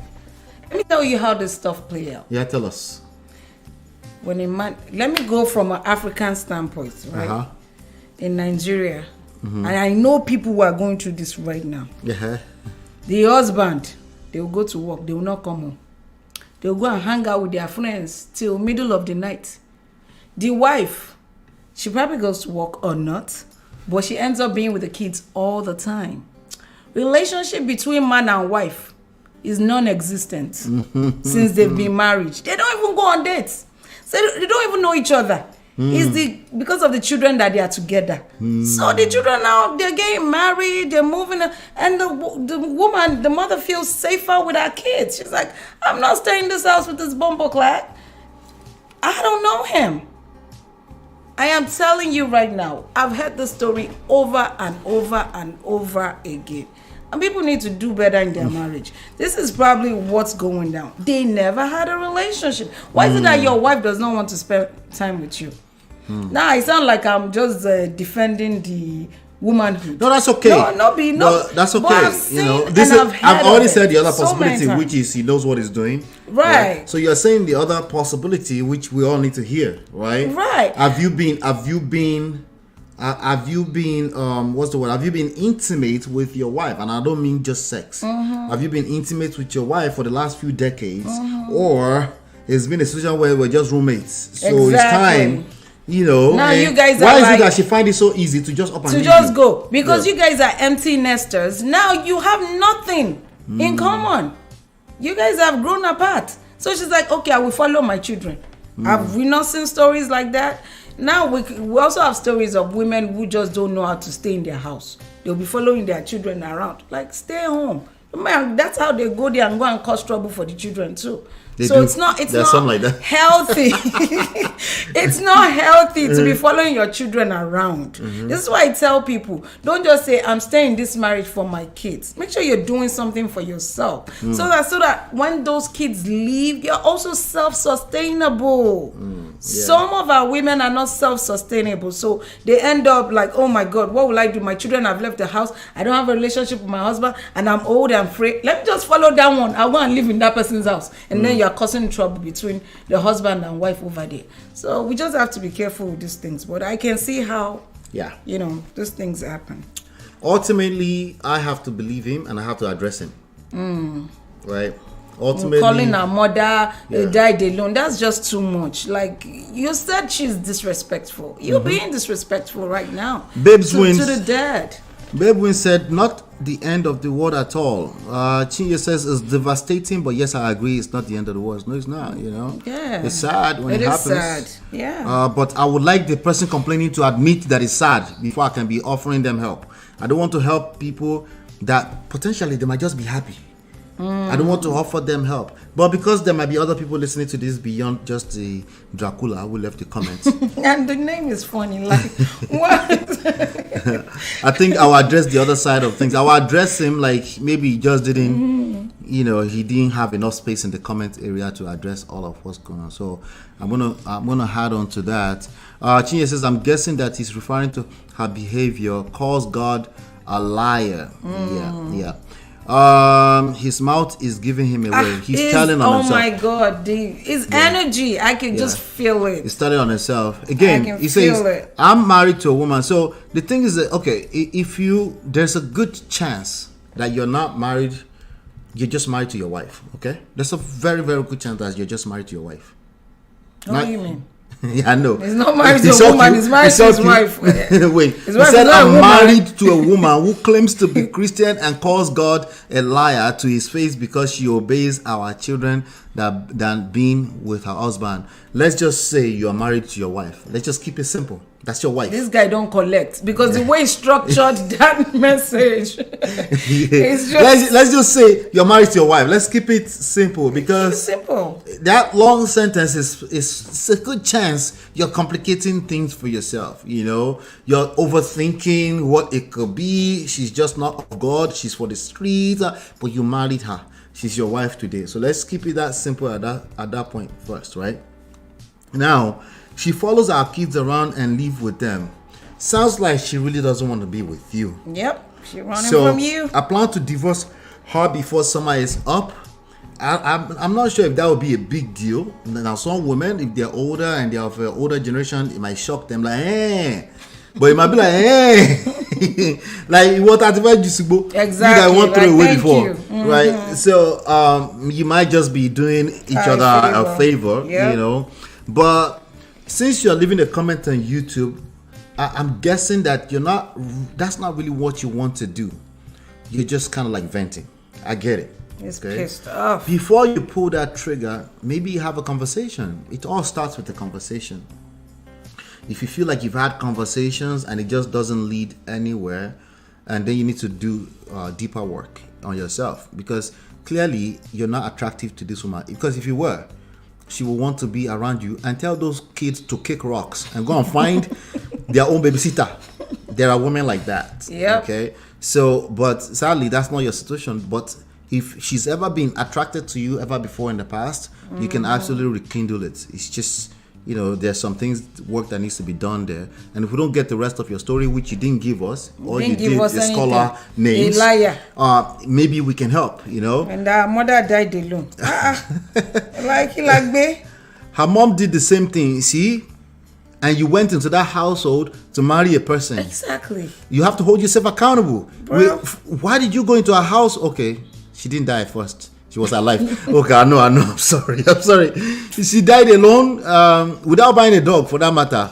Let me tell you how this stuff play out. Yeah, tell us. When a man, let me go from an African standpoint, right? In Nigeria, and I know people who are going through this right now. Yeah. The husband, they will go to work, they will not come home. They will go and hang out with their friends till middle of the night. The wife, she probably goes to work or not, but she ends up being with the kids all the time. Relationship between man and wife is non-existent since they've been married. They don't even go on dates. So they don't even know each other. It's because of the children that they are together. So the children now, they're getting married, they're moving, and the woman, the mother feels safer with her kids. She's like, I'm not staying in this house with this bumbleclad. I don't know him. I am telling you right now, I've heard the story over and over and over again. And people need to do better in their marriage. This is probably what's going down. They never had a relationship. Why is it that your wife does not want to spend time with you? Now, I sound like I'm just defending the womanhood. No, that's okay. No, that's okay. I've already said the other possibility, which is he knows what he's doing. Right. So you're saying the other possibility, which we all need to hear, right? Right. Have you been what's the word? Have you been intimate with your wife? And I don't mean just sex. Have you been intimate with your wife for the last few decades? Or it's been a situation where we're just roommates? So it's time, now you guys why is it that she find it so easy to just up and just go? Because you guys are empty nesters. Now you have nothing in common. You guys have grown apart. So she's like, okay, I will follow my children. Have we not seen stories like that? Now we also have stories of women who just don't know how to stay in their house. They'll be following their children around. Like, stay home. Man, that's how they go there and go and cause trouble for the children too. It's not like that. Healthy. It's not healthy to be following your children around. This is why I tell people, don't just say, I'm staying in this marriage for my kids. Make sure you're doing something for yourself. So that when those kids leave, you're also self-sustainable. Some of our women are not self-sustainable. So they end up like, oh my God, what will I do? My children have left the house. I don't have a relationship with my husband and I'm old and frail. Let me just follow that one. I want to live in that person's house. And then you're causing trouble between the husband and wife over there. So we just have to be careful with these things. But I can see how, these things happen. Ultimately, I have to believe him and I have to address him. Right? Ultimately, calling her mother died alone, that's just too much. Like you said, she's disrespectful. You're being disrespectful right now. Babes to the dad. Babe Win said, not the end of the world at all. Chinye says it's devastating, but yes, I agree, it's not the end of the world. No, it's not, Yeah. It's sad when it happens. It is sad, yeah. But I would like the person complaining to admit that it's sad before I can be offering them help. I don't want to help people that potentially they might just be happy. I don't want to offer them help. But because there might be other people listening to this beyond just the Dracula who left the comments. And the name is funny, like, what? I think I'll address the other side of things. I'll address him like maybe he just didn't, he didn't have enough space in the comment area to address all of what's going on. So I'm gonna add on to that. Chinye says, I'm guessing that he's referring to her behavior, calls God a liar. Yeah. His mouth is giving him away. He's telling on himself. Oh my God, his energy, I can just feel it. He's telling on himself. Again, he says, I'm married to a woman. So the thing is that, okay, there's a good chance that you're not married, you're just married to your wife, okay? There's a very, very good chance that you're just married to your wife. What do you mean? Yeah, I know. He's not married to a woman, he's married to his wife. Wait, he said, I'm married to a woman who claims to be Christian and calls God a liar to his face because she obeys our children than being with her husband. Let's just say you are married to your wife. Let's just keep it simple. That's your wife. This guy don't collect because the way he structured that message. Let's just say you're married to your wife. Let's keep it simple because that long sentence is it's a good chance you're complicating things for yourself. You're overthinking what it could be. She's just not of God. She's for the streets, but you married her. She's your wife today. So let's keep it that simple at that point first, right? Now, she follows our kids around and live with them. Sounds like she really doesn't want to be with you. Yep, she's running from you. I plan to divorce her before summer is up. I'm not sure if that would be a big deal. Now, some women, if they're older and they're of an older generation, it might shock them, like, hey. But it might be like, hey. Like, what exactly. Exactly. You went through it before. Mm-hmm. Right? So, you might just be doing each other a favor, yep. But since you're leaving a comment on YouTube, I'm guessing that that's not really what you want to do. You're just kind of like venting. I get it. It's pissed off. Before you pull that trigger, maybe you have a conversation. It all starts with a conversation. If you feel like you've had conversations and it just doesn't lead anywhere, and then you need to do deeper work on yourself, because clearly you're not attractive to this woman. Because if you were, she will want to be around you and tell those kids to kick rocks and go and find their own babysitter. There are women like that. Yep. Okay. So, but sadly, that's not your situation. But if she's ever been attracted to you ever before in the past, you can absolutely rekindle it. It's just, there's some work that needs to be done there. And if we don't get the rest of your story, which you didn't give us, all you did is scholar names, a liar. Maybe we can help, And our mother died alone. Like me. Her mom did the same thing, see? And you went into that household to marry a person. Exactly. You have to hold yourself accountable. Bro. Why did you go into a house? Okay, she didn't die first. She was alive. Okay, I know. I'm sorry. She died alone without buying a dog, for that matter.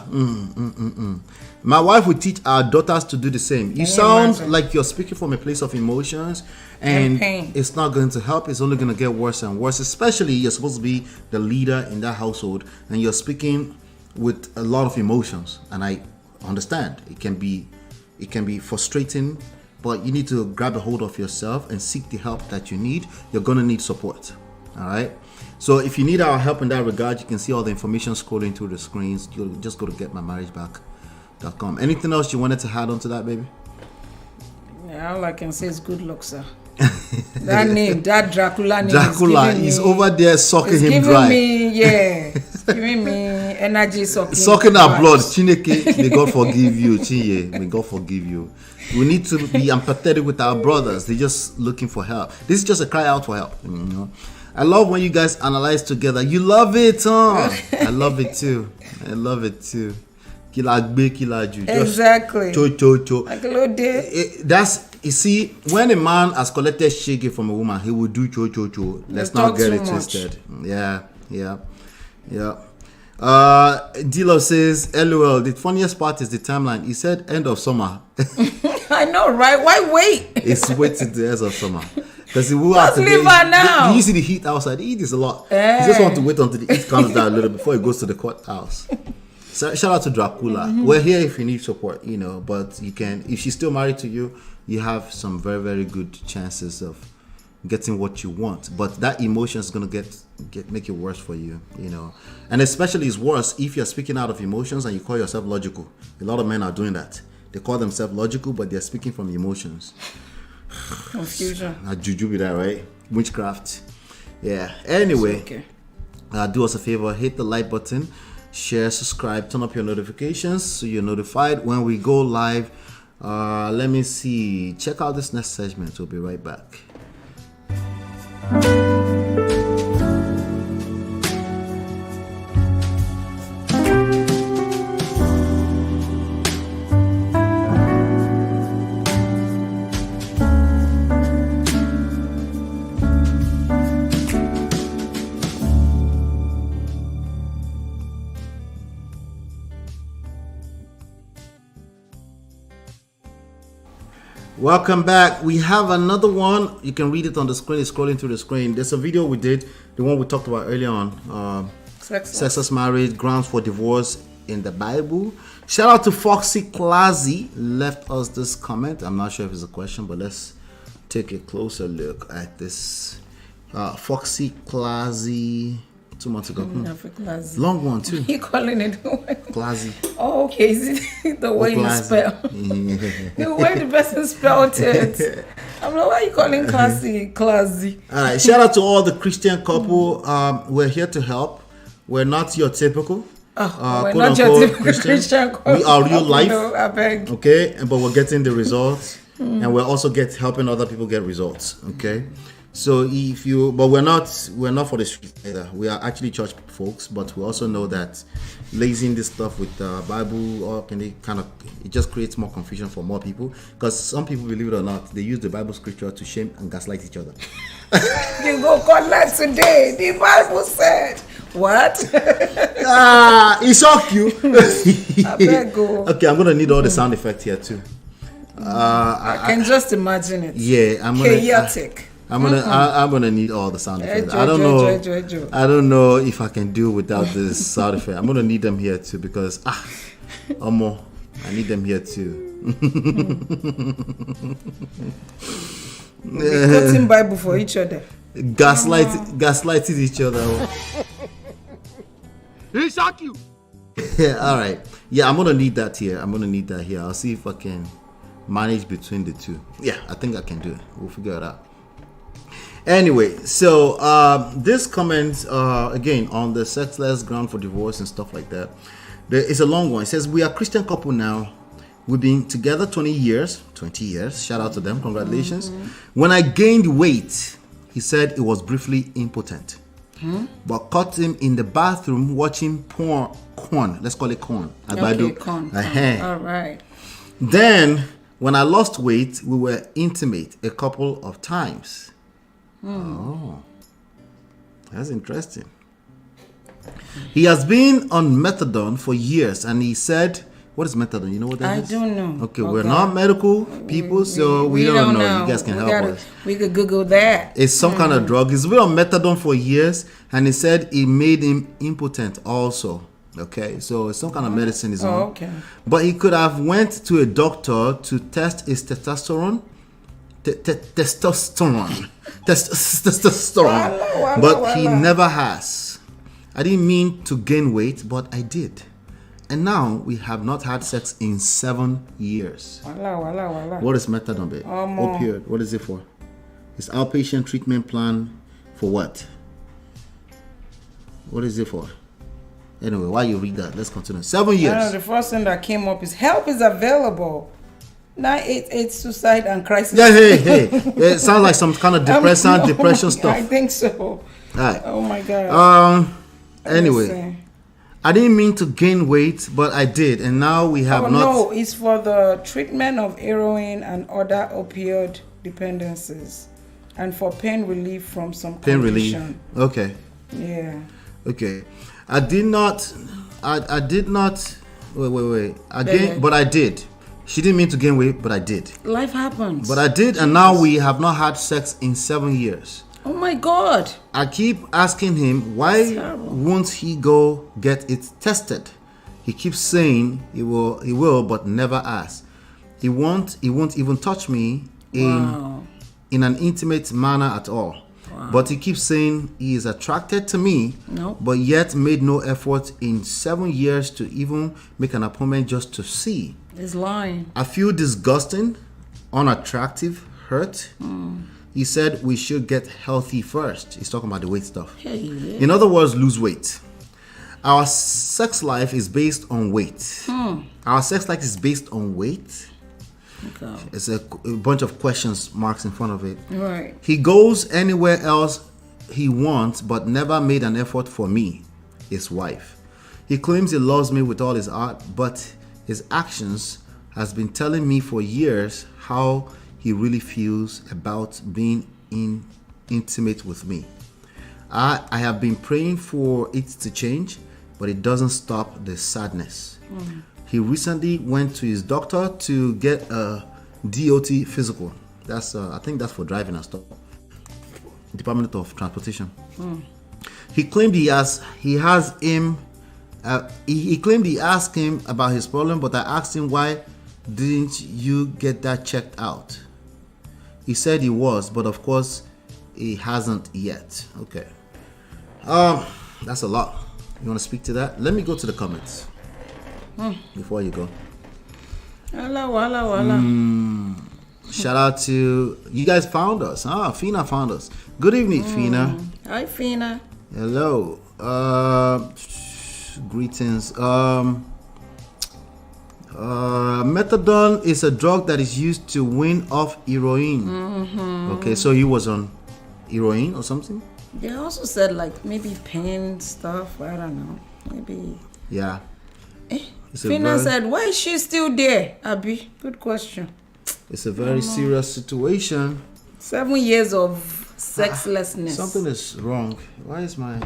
My wife would teach our daughters to do the same. You sound like you're speaking from a place of emotions, and pain. It's not going to help. It's only going to get worse and worse, especially you're supposed to be the leader in that household, and you're speaking with a lot of emotions. And I understand it can be frustrating, but you need to grab a hold of yourself and seek the help that you need. You're going to need support. All right. So if you need our help in that regard, you can see all the information scrolling through the screens. You'll just go to getmymarriageback.com. Anything else you wanted to add on to that, baby? Yeah, all I can say is good luck, sir. That name, that Dracula name. Dracula is over there sucking him dry. It's giving me energy sucking our blood. Chineke, may God forgive you. Chinye, may God forgive you. We need to be empathetic with our brothers. They're just looking for help. This is just a cry out for help. I love when you guys analyze together. You love it, huh? I love it too. Exactly. Cho. Like a little day. You see, when a man has collected shege from a woman, he will do cho. Let's not get it twisted. Yeah. Dilo says, LOL, the funniest part is the timeline. He said end of summer. I know, right? Why wait? It's waiting to the end of summer. Because he will have to leave her now. Do you see the heat outside? The heat is a lot. He just want to wait until the heat comes down a little before he goes to the courthouse. So shout out to Dracula. We're here if you need support, but you can, if she's still married to you, you have some very, very good chances of getting what you want. But that emotion is going to make it worse for you, And especially it's worse if you're speaking out of emotions and you call yourself logical. A lot of men are doing that. They call themselves logical, but they're speaking from emotions. Confusion. Juju with that, right? Witchcraft. Yeah. Anyway, okay. Do us a favor, hit the like button, share, subscribe, turn up your notifications so you're notified when we go live. Let me see. Check out this next segment. We'll be right back. Welcome back. We have another one. You can read it on the screen. It's scrolling through the screen. There's a video we did, the one we talked about earlier on. Sexless marriage, grounds for divorce in the Bible. Shout out to Foxy Classy, left us this comment. I'm not sure if it's a question, but let's take a closer look at this. Foxy Classy 2 months ago. Classy. Long one too. You calling it Classy. Oh, okay. Is it the way you classy. spell? The way the person spelled it. I'm like, why are you calling classy? Classy. All right. Shout out to all the Christian couple. We're here to help. We're not your typical. We're not your typical Christian couple. We are real life. No, I beg. Okay, but we're getting the results, and we're also helping other people get results. Okay, so but we're not for the streets either. We are actually church folks, but we also know that lacing this stuff with Bible or it just creates more confusion for more people, because some people, believe it or not, they use the Bible scripture to shame and gaslight each other. You go collect today. The Bible said what? It shocked you. I better go. Okay, I'm gonna need all the sound effects here too. I can just imagine it. Yeah, chaotic. I'm gonna need all the sound effects. I don't know. I don't know if I can do without this sound effect. I'm gonna need them here too, because I need them here too. We're quoting Bible for each other. Gaslighting each other. He shock you. Yeah, all right. Yeah, I'm gonna need that here. I'll see if I can manage between the two. Yeah, I think I can do it. We'll figure it out. Anyway, so this comment again on the sexless ground for divorce and stuff like that. It's a long one. It says, we are Christian couple now. We've been together 20 years. Shout out to them. Congratulations. When I gained weight, he said it was briefly impotent. But caught him in the bathroom watching corn. Let's call it corn. Okay, corn. All right. Then, when I lost weight, we were intimate a couple of times. Oh, that's interesting. He has been on methadone for years, and he said, what is methadone? You know what that is? I don't know. Okay, we're not medical people, so we don't know. You guys can help us. We could Google that. It's some kind of drug. He's been on methadone for years, and he said it made him impotent also. Okay, so it's some kind of medicine he's on. Okay. But he could have went to a doctor to test his testosterone. Testosterone. But he never has. I didn't mean to gain weight, but I did. And now we have not had sex in 7 years. What is methadone, babe? Opioid. What is it for? It's outpatient treatment plan for what? What is it for? Anyway, while you read that, let's continue. 7 years. The first thing that came up is help is available. 988 suicide and crisis. Yeah, hey. It sounds like some kind of depression stuff. I think so. All right. Oh my God. Anyway, I didn't mean to gain weight, but I did, and now we have not. No, it's for the treatment of heroin and other opioid dependencies, and for pain relief from some condition. Okay. Yeah. Okay. I did not. Wait. But I did. She didn't mean to gain weight, but I did. Life happens. But I did, and now we have not had sex in 7 years. Oh my God. I keep asking him, why won't he go get it tested? He keeps saying he will, but never asks. He won't even touch me in an intimate manner at all. Wow. But he keeps saying he is attracted to me, but yet made no effort in 7 years to even make an appointment just to see. He's lying. I feel disgusting, unattractive, hurt. He said we should get healthy first. He's talking about the weight stuff. In other words, lose weight. Our sex life is based on weight. Our sex life is based on weight. Okay. It's a bunch of questions marks in front of it. Right. He goes anywhere else he wants, but never made an effort for me, his wife. He claims he loves me with all his heart, but his actions has been telling me for years how he really feels about being intimate with me. I have been praying for it to change, but it doesn't stop the sadness. He recently went to his doctor to get a DOT physical. That's I think that's for driving and stuff. Department of Transportation. He claimed he asked him about his problem, but I asked him, why didn't you get that checked out? He said he was, but of course he hasn't yet. Okay. That's a lot. You want to speak to that? Let me go to the comments before you go. Hello. Shout out to you guys found us. Fina found us. Good evening, Fina. Hi, Fina. Hello. Greetings. Methadone is a drug that is used to wean off heroin. Okay, so he was on heroin or something? They also said like maybe pain stuff. I don't know. Maybe. Yeah. Fina said, why is she still there? Abby, good question. It's a very serious situation. 7 years of sexlessness. Something is wrong. Why is my...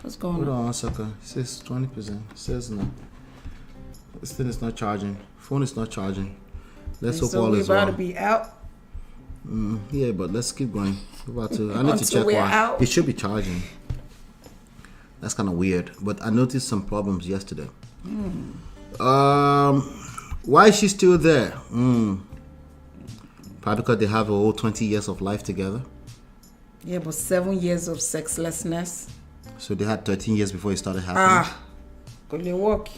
What's going Hold on? on 1 second. It says 20%. It says no. This thing is not charging. Phone is not charging. Let's hope So all we're is about well. to be out. Yeah, but let's keep going. We're about to, I need to Until check we're why. out. It should be charging. That's kind of weird. But I noticed some problems yesterday. Why is she still there? Probably because they have a whole 20 years of life together. Yeah, but 7 years of sexlessness. So they had 13 years before it started happening. Could they walk?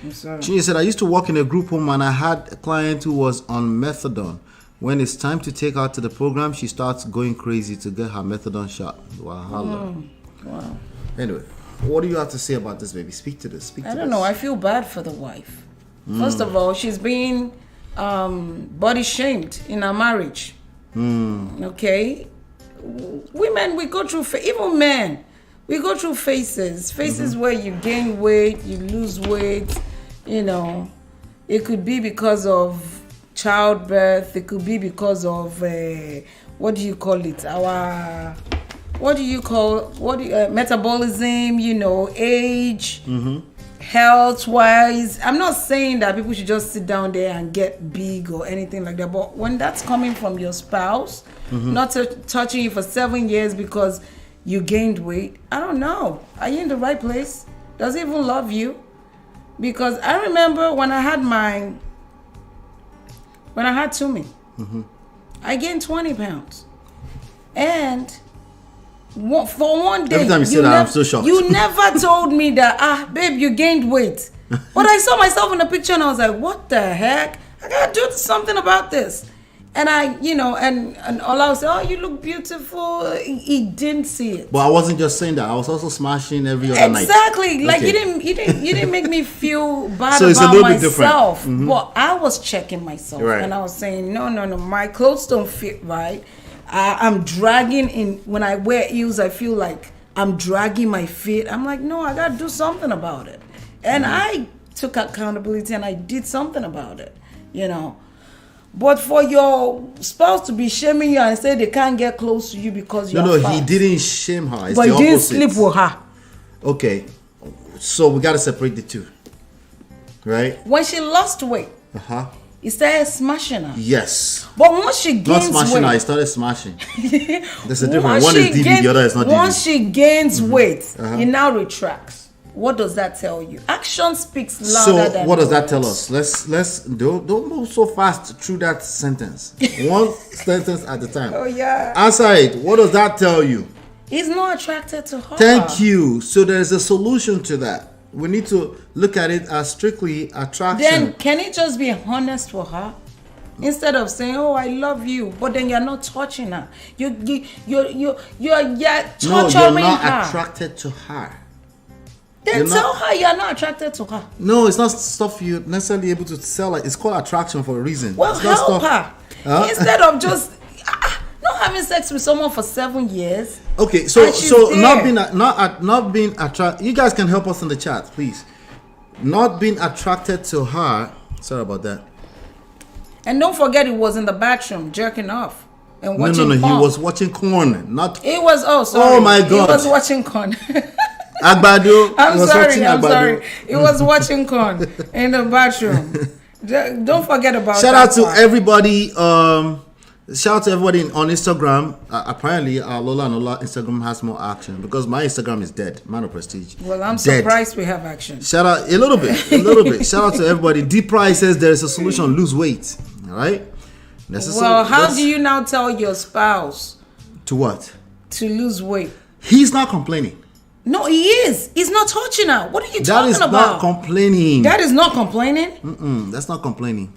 I'm sorry. She said, I used to work in a group home and I had a client who was on methadone. When it's time to take her to the program, she starts going crazy to get her methadone shot. Wow. Anyway, what do you have to say about this, baby? Speak to this. I don't know. I feel bad for the wife. First of all, she's being body shamed in her marriage. Okay? Women, we go through, even men, we go through phases where you gain weight, you lose weight, you know. It could be because of childbirth, it could be because of what do you call it, metabolism, you know, age, health wise. I'm not saying that people should just sit down there and get big or anything like that, but when that's coming from your spouse, not touching you for 7 years because you gained weight, I don't know, are you in the right place? Does he even love you? Because I remember when I had Tumi, I gained 20 pounds. And for one day, every time you say that, I'm so shocked. You never told me that, babe, you gained weight. But I saw myself in the picture and I was like, what the heck? I gotta do something about this. And I, you know, and Ola would say, oh, you look beautiful. He didn't see it. But I wasn't just saying that. I was also smashing every other night. Exactly. Like Okay. you didn't make me feel bad So it's a about little bit different. myself. But I was checking myself, Right. and I was saying, no, my clothes don't fit right. I'm dragging in when I wear heels. I feel like I'm dragging my feet. I'm like, no, I gotta do something about it. And I took accountability and I did something about it. You know. But for your spouse to be shaming you and say they can't get close to you because you're No, fat. he didn't shame her. It's But the he didn't opposite. sleep with her. Okay, so we gotta separate the two, right? When she lost weight, he started smashing her. Yes. But once she Not gains smashing her. He weight, started smashing. There's a difference. One is DV, the other is not once DV. she gains weight, he now retracts. What does that tell you? Action speaks louder than So what does that words. tell us? Let's don't move so fast through that sentence. One sentence at a time. Oh yeah. Answer it. What does that tell you? He's not attracted to her. Thank you. So there's a solution to that. We need to look at it as strictly attraction. Then can he just be honest with her? Instead of saying, "Oh, I love you," but then you're not touching her. You're no, torturing you're not her. attracted to her. Then you're tell not- her you're not attracted to her. No, it's not stuff you're necessarily able to sell. It's called attraction for a reason. Well, It's not help stuff- her instead of just not having sex with someone for 7 years. Okay, so And she's not being attracted. You guys can help us in the chat, please. Not being attracted to her. Sorry about that. And don't forget, he was in the bathroom jerking off and watching No. porn. He was watching corn, not He was. Oh, sorry. Oh, my He God. was watching corn. Agbado. I'm He was sorry. watching I'm Agbado. sorry. He was watching corn in the bathroom. Don't forget about Shout that out to part. everybody. Shout out to everybody on Instagram. Apparently, Lola Ola Instagram has more action because my Instagram is dead. Man of Prestige. Well, I'm Dead. surprised we have action. Shout out a little bit. Shout out to everybody. D Price says there is a solution. Lose weight. All right. Well, how do you now tell your spouse to what? to lose weight? He's not complaining. No, he is. He's not touching her. What are you That talking is about? not complaining. That is not complaining. That's not complaining.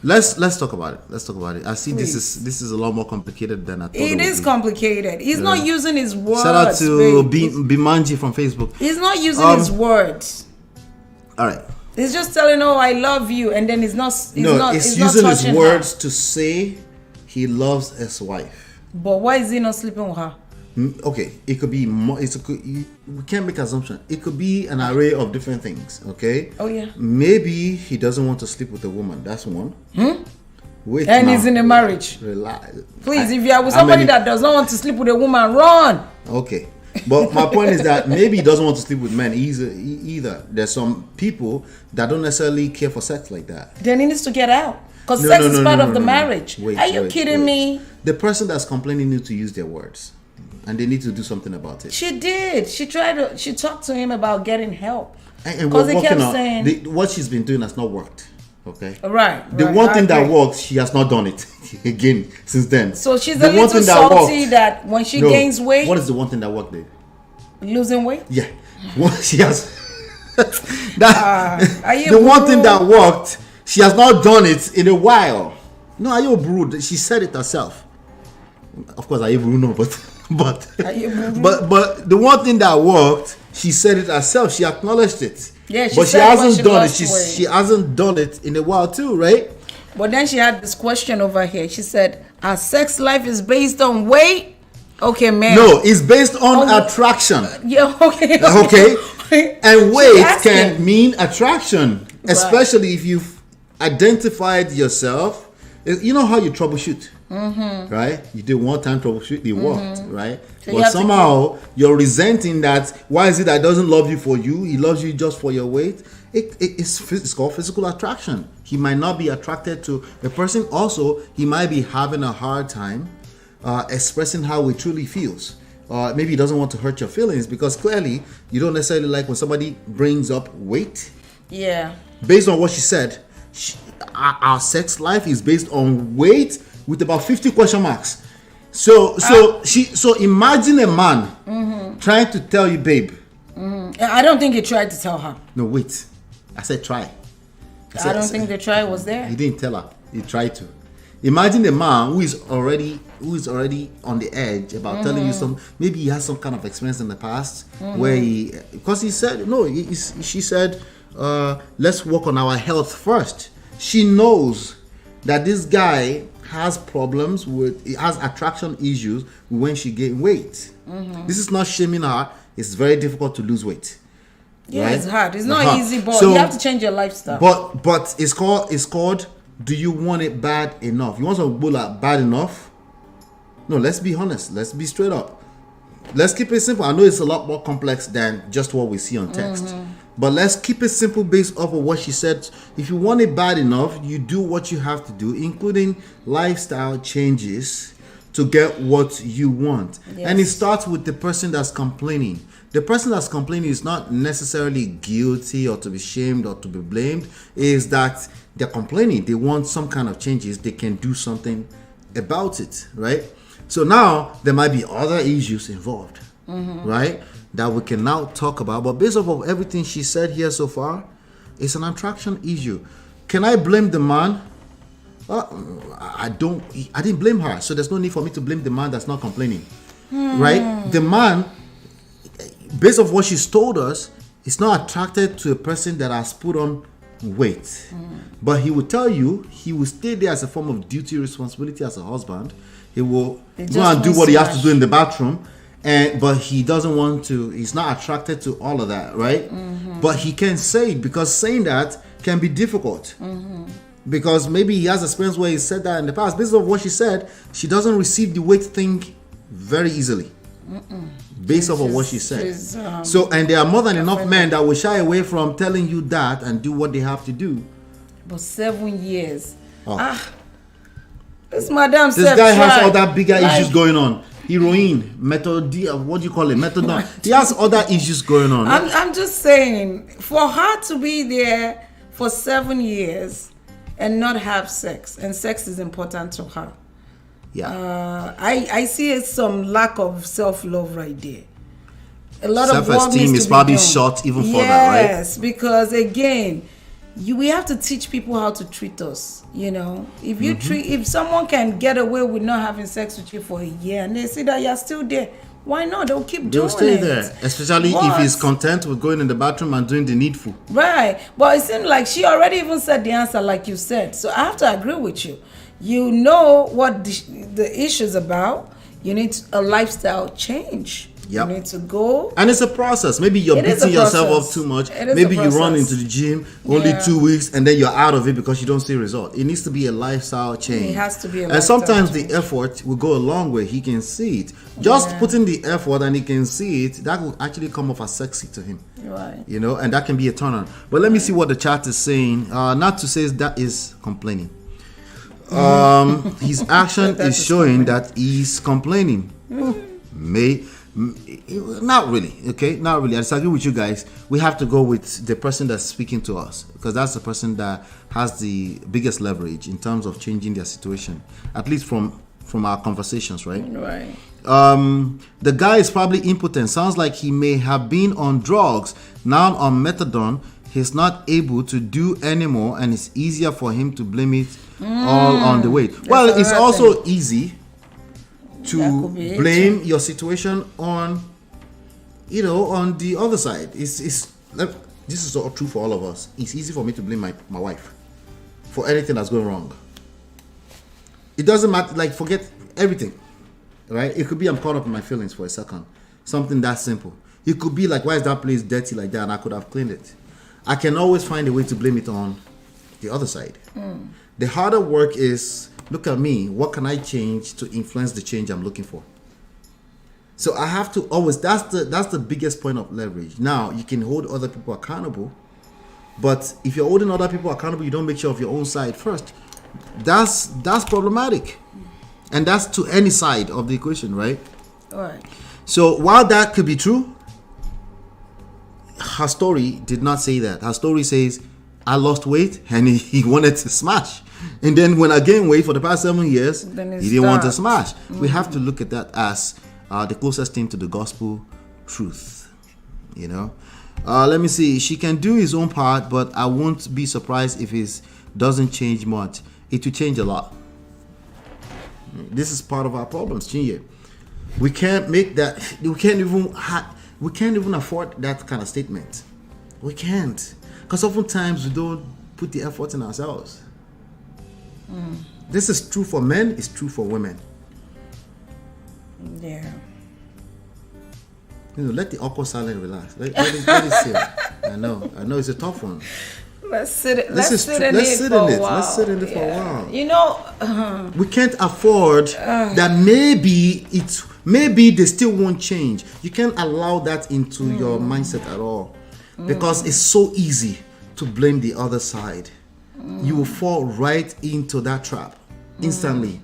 Let's talk about it. Let's talk about it. I see this is a lot more complicated than I thought. It is be. complicated. He's not using his words. Shout out to babe. Bimanji from Facebook. He's not using his words. All right. He's just telling, "Oh, I love you," and then he's using his words to say he loves his wife. But why is he not sleeping with her? Okay, it could be more. We can't make assumption. It could be an array of different things. Okay. Oh yeah. Maybe he doesn't want to sleep with a woman. That's one. Wait. And now. he's in a marriage. Relax. Please, if you are with somebody that does not want to sleep with a woman, run. Okay. But my point is that maybe he doesn't want to sleep with men either. There's some people that don't necessarily care for sex like that. Then he needs to get out. Because sex is part of the marriage. Wait, are you kidding me? The person that's complaining needs to use their words. And they need to do something about it. She did. She talked to him about getting help. And we're he kept working on saying what she's been doing has not worked. Okay. Right. The one thing that works, she has not done it again since then. So she's a little salty that when she gains weight. What is the one thing that worked there? Losing weight? Yeah. What she has the one thing that worked, she has not done it in a while. No, are you rude? She said it herself. Of course, I even know, but the one thing that worked, she said it herself. She acknowledged it. Yeah, but she hasn't done it. She hasn't done it in a while too, right? But then she had this question over here. She said, "Our sex life is based on weight." Okay, man. No, it's based on attraction. Yeah, okay. Okay. And weight can mean attraction, especially if you've identified yourself. You know how you troubleshoot. Right? You did one time troubleshoot, it worked, right? So but somehow you're resenting that. Why is it that he doesn't love you for you? He loves you just for your weight. It's called physical attraction. He might not be attracted to the person. Also, he might be having a hard time expressing how he truly feels. Maybe he doesn't want to hurt your feelings because clearly you don't necessarily like when somebody brings up weight. Yeah. Based on what she said, our sex life is based on weight with about 50 question marks. So imagine a man trying to tell you, babe. I don't think he tried to tell her. No, wait. I said try. I don't think the try was there. He didn't tell her. He tried to. Imagine a man who is already on the edge about telling you some. Maybe he has some kind of experience in the past where because he said no. She said, let's work on our health first. She knows that this guy has problems has attraction issues when she gains weight. This is not shaming her. It's very difficult to lose weight. Yeah, right? It's hard. It's not easy, but you have to change your lifestyle. But it's called. Do you want it bad enough? You want some bulla bad enough? No, let's be honest. Let's be straight up. Let's keep it simple. I know it's a lot more complex than just what we see on text. But let's keep it simple based off of what she said. If you want it bad enough, you do what you have to do, including lifestyle changes to get what you want. Yes. And it starts with the person that's complaining. The person that's complaining is not necessarily guilty or to be shamed or to be blamed. Is that they're complaining. They want some kind of changes. They can do something about it, right? So now there might be other issues involved, right? That we can now talk about. But based off of everything she said here so far, it's an attraction issue. Can I blame the man? I didn't blame her. So there's no need for me to blame the man that's not complaining, right? The man, based off what she's told us, is not attracted to a person that has put on weight. But he will tell you, he will stay there as a form of duty, responsibility as a husband. He will go and do what he has to do in the bathroom. But he doesn't want to, he's not attracted to all of that, right? But he can say it because saying that can be difficult. Because maybe he has experience where he said that in the past. Based on what she said, she doesn't receive the weight thing very easily. Based off of what she said. And there are more than enough men that will shy away from telling you that and do what they have to do. But 7 years. This madam said this guy has other bigger issues going on. Heroin, methadone, what do you call it? Methadone. He has other issues going on. I'm just saying, for her to be there for 7 years and not have sex, and sex is important to her. Yeah. I see some lack of self-love right there. a lot of work self-esteem needs is to be probably done. shot even further, right? Yes, because again, we have to teach people how to treat us. You know, if you if someone can get away with not having sex with you for a year and they see that you're still there, why not? They'll keep doing They'll stay it. there, especially if he's content with going in the bathroom and doing the needful. Right, but it seemed like she already even said the answer, like you said. So I have to agree with you. You know what the issue is about. You need a lifestyle change. Yep. You need to go. And it's a process. Maybe you're beating yourself up too much. Maybe you run into the gym only 2 weeks and then you're out of it because you don't see result. It needs to be a lifestyle change. It has to be a and lifestyle sometimes change. the effort will go a long way. He can see it. Just putting the effort and he can see it, that will actually come off as sexy to him. Right. You know, and that can be a turn on. But let me see what the chat is saying. Not to say that is complaining. His action is showing that he's complaining. Not really, okay? Not really. I disagree with you guys. We have to go with the person that's speaking to us because that's the person that has the biggest leverage in terms of changing their situation, at least from our conversations, right? Right. The guy is probably impotent. Sounds like he may have been on drugs. Now on methadone, he's not able to do anymore, and it's easier for him to blame it all on the weight. Well, it's also easy to blame your situation on, you know, on the other side. This is all true for all of us. It's easy for me to blame my wife for anything that's going wrong. It doesn't matter, like, forget everything, right? It could be I'm caught up in my feelings for a second. Something that simple. It could be like, why is that place dirty like that? And I could have cleaned it. I can always find a way to blame it on the other side. The harder work is, look at me, what can I change to influence the change I'm looking for? So I have to always, that's the biggest point of leverage. Now, you can hold other people accountable, but if you're holding other people accountable, you don't make sure of your own side first. That's problematic. And that's to any side of the equation, right? All right. So while that could be true, her story did not say that. Her story says, I lost weight and he wanted to smash. And then when I gained weight for the past 7 years, he didn't want to smash. We have to look at that as the closest thing to the gospel truth. You know? Let me see. She can do his own part, but I won't be surprised if it doesn't change much. It will change a lot. This is part of our problems, Chinye. We can't make that. We can't even afford that kind of statement. We can't, because oftentimes we don't put the effort in ourselves. This is true for men. It's true for women. Yeah. You know, let the awkward silence relax. Let it sit. I know it's a tough one. Let's sit in it. Let's sit in it for a while. You know, we can't afford that. Maybe they still won't change. You can't allow that into your mindset at all, because it's so easy to blame the other side. You will fall right into that trap instantly,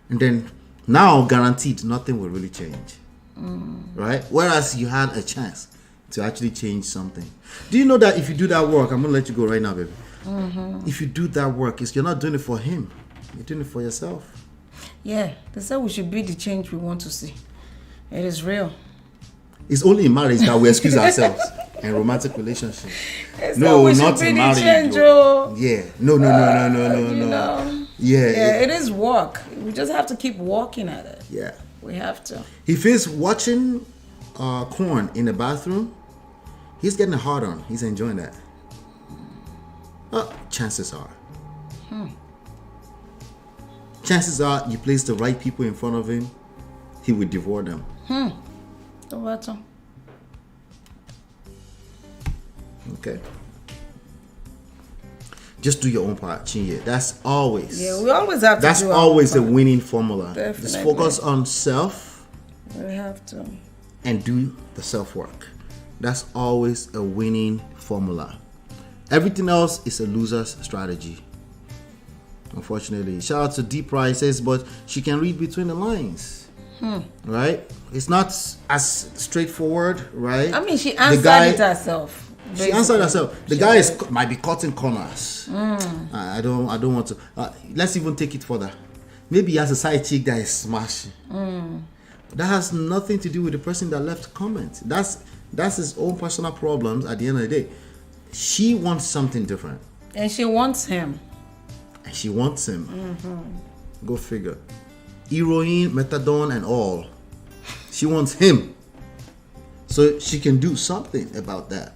and then now guaranteed nothing will really change. Right? Whereas you had a chance to actually change something. Do you know that if you do that work, I'm gonna let you go right now, baby. If you do that work, you're not doing it for him, you're doing it for yourself. Yeah, they said we should be the change we want to see. It is real. It's only in marriage that we excuse ourselves in romantic relationships. No, not in marriage. Yeah, no. Yeah, it is work. We just have to keep working at it. Yeah, we have to. If he's watching corn in the bathroom, he's getting a hard on. He's enjoying that. Chances are. Chances are you place the right people in front of him, he will devour them. Okay. Just do your own part, Chinye. That's always. Yeah, we always have to. That's do always our a winning formula. Definitely. Just focus on self. We have to. And do the self work. That's always a winning formula. Everything else is a loser's strategy. Unfortunately. Shout out to D Price, says, but she can read between the lines. Right? It's not as straightforward, right? I mean, she answered it herself. Basically. She answered herself. The guy might be cutting corners. I don't want to. Let's even take it further. Maybe he has a side chick that is smashing. That has nothing to do with the person that left comment. That's his own personal problems at the end of the day. She wants something different. And she wants him. Go figure. Heroin, methadone, and all. She wants him. So she can do something about that.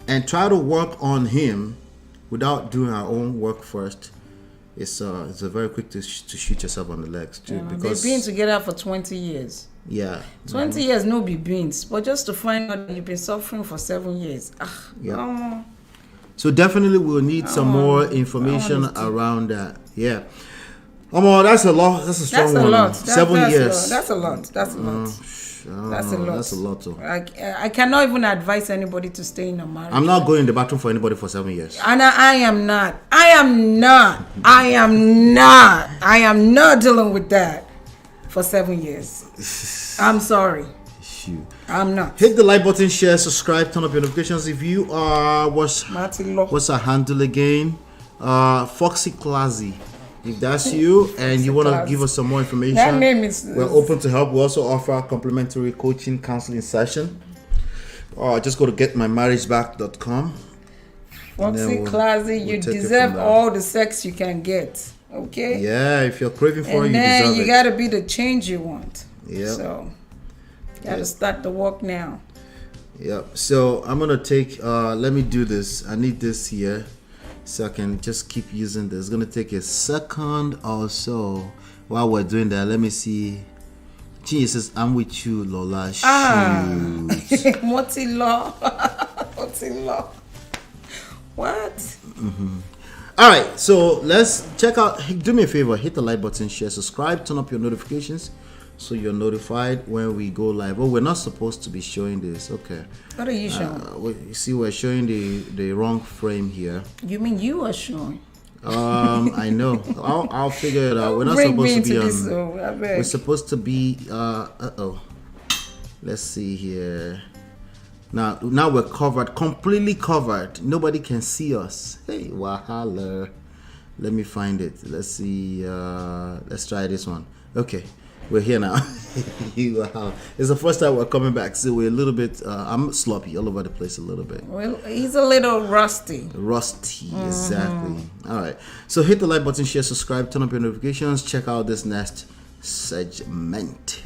And try to work on him without doing her own work first. It's a very quick to shoot yourself on the legs too. Because they've been together for 20 years. Yeah. 20 years, no be beans. But just to find out that you've been suffering for 7 years. So definitely we'll need some more information around that. Yeah. That's a lot. That's a strong one. That's 7 years. That's a lot. That's a lot. That's a lot. That's a lot. I cannot even advise anybody to stay in a marriage. I'm not going in the bathroom for anybody for 7 years. And I am not. I am not dealing with that for 7 years. I'm sorry. Shoot. I'm not. Hit the like button, share, subscribe, turn up your notifications. If you are what's our handle again? Foxy Classy. If that's you and you want to give us some more information, that name is. We're open to help. We also offer a complimentary coaching counseling session. Just go to getmymarriageback.com. Foxy Classy, you deserve all the sex you can get. Okay? Yeah, if you're craving for it, you deserve it. And you got to be the change you want. Yeah. So, you got to start the work now. Yep. So, I'm going to take, let me do this. I need this here. So I can just keep using this. It's gonna take a second or so while we're doing that. Let me see. She says, "I'm with you, Lola." Moti law. What? Mm-hmm. All right. So let's check out. Do me a favor. Hit the like button, share, subscribe, turn up your notifications, so you're notified when we go live. Oh, we're not supposed to be showing this. Okay. What are you showing? You see, we're showing the wrong frame here. You mean you are showing? I know. I'll figure it out. We're not supposed to be on. We're supposed to be. Let's see here. Now we're covered, completely covered. Nobody can see us. Hey, wahala. Let me find it. Let's see. Let's try this one. Okay. We're here now. It's the first time we're coming back, so we're a little bit. I'm sloppy all over the place a little bit. Well, he's a little rusty. Exactly. All right. So hit the like button, share, subscribe, turn up your notifications. Check out this next segment.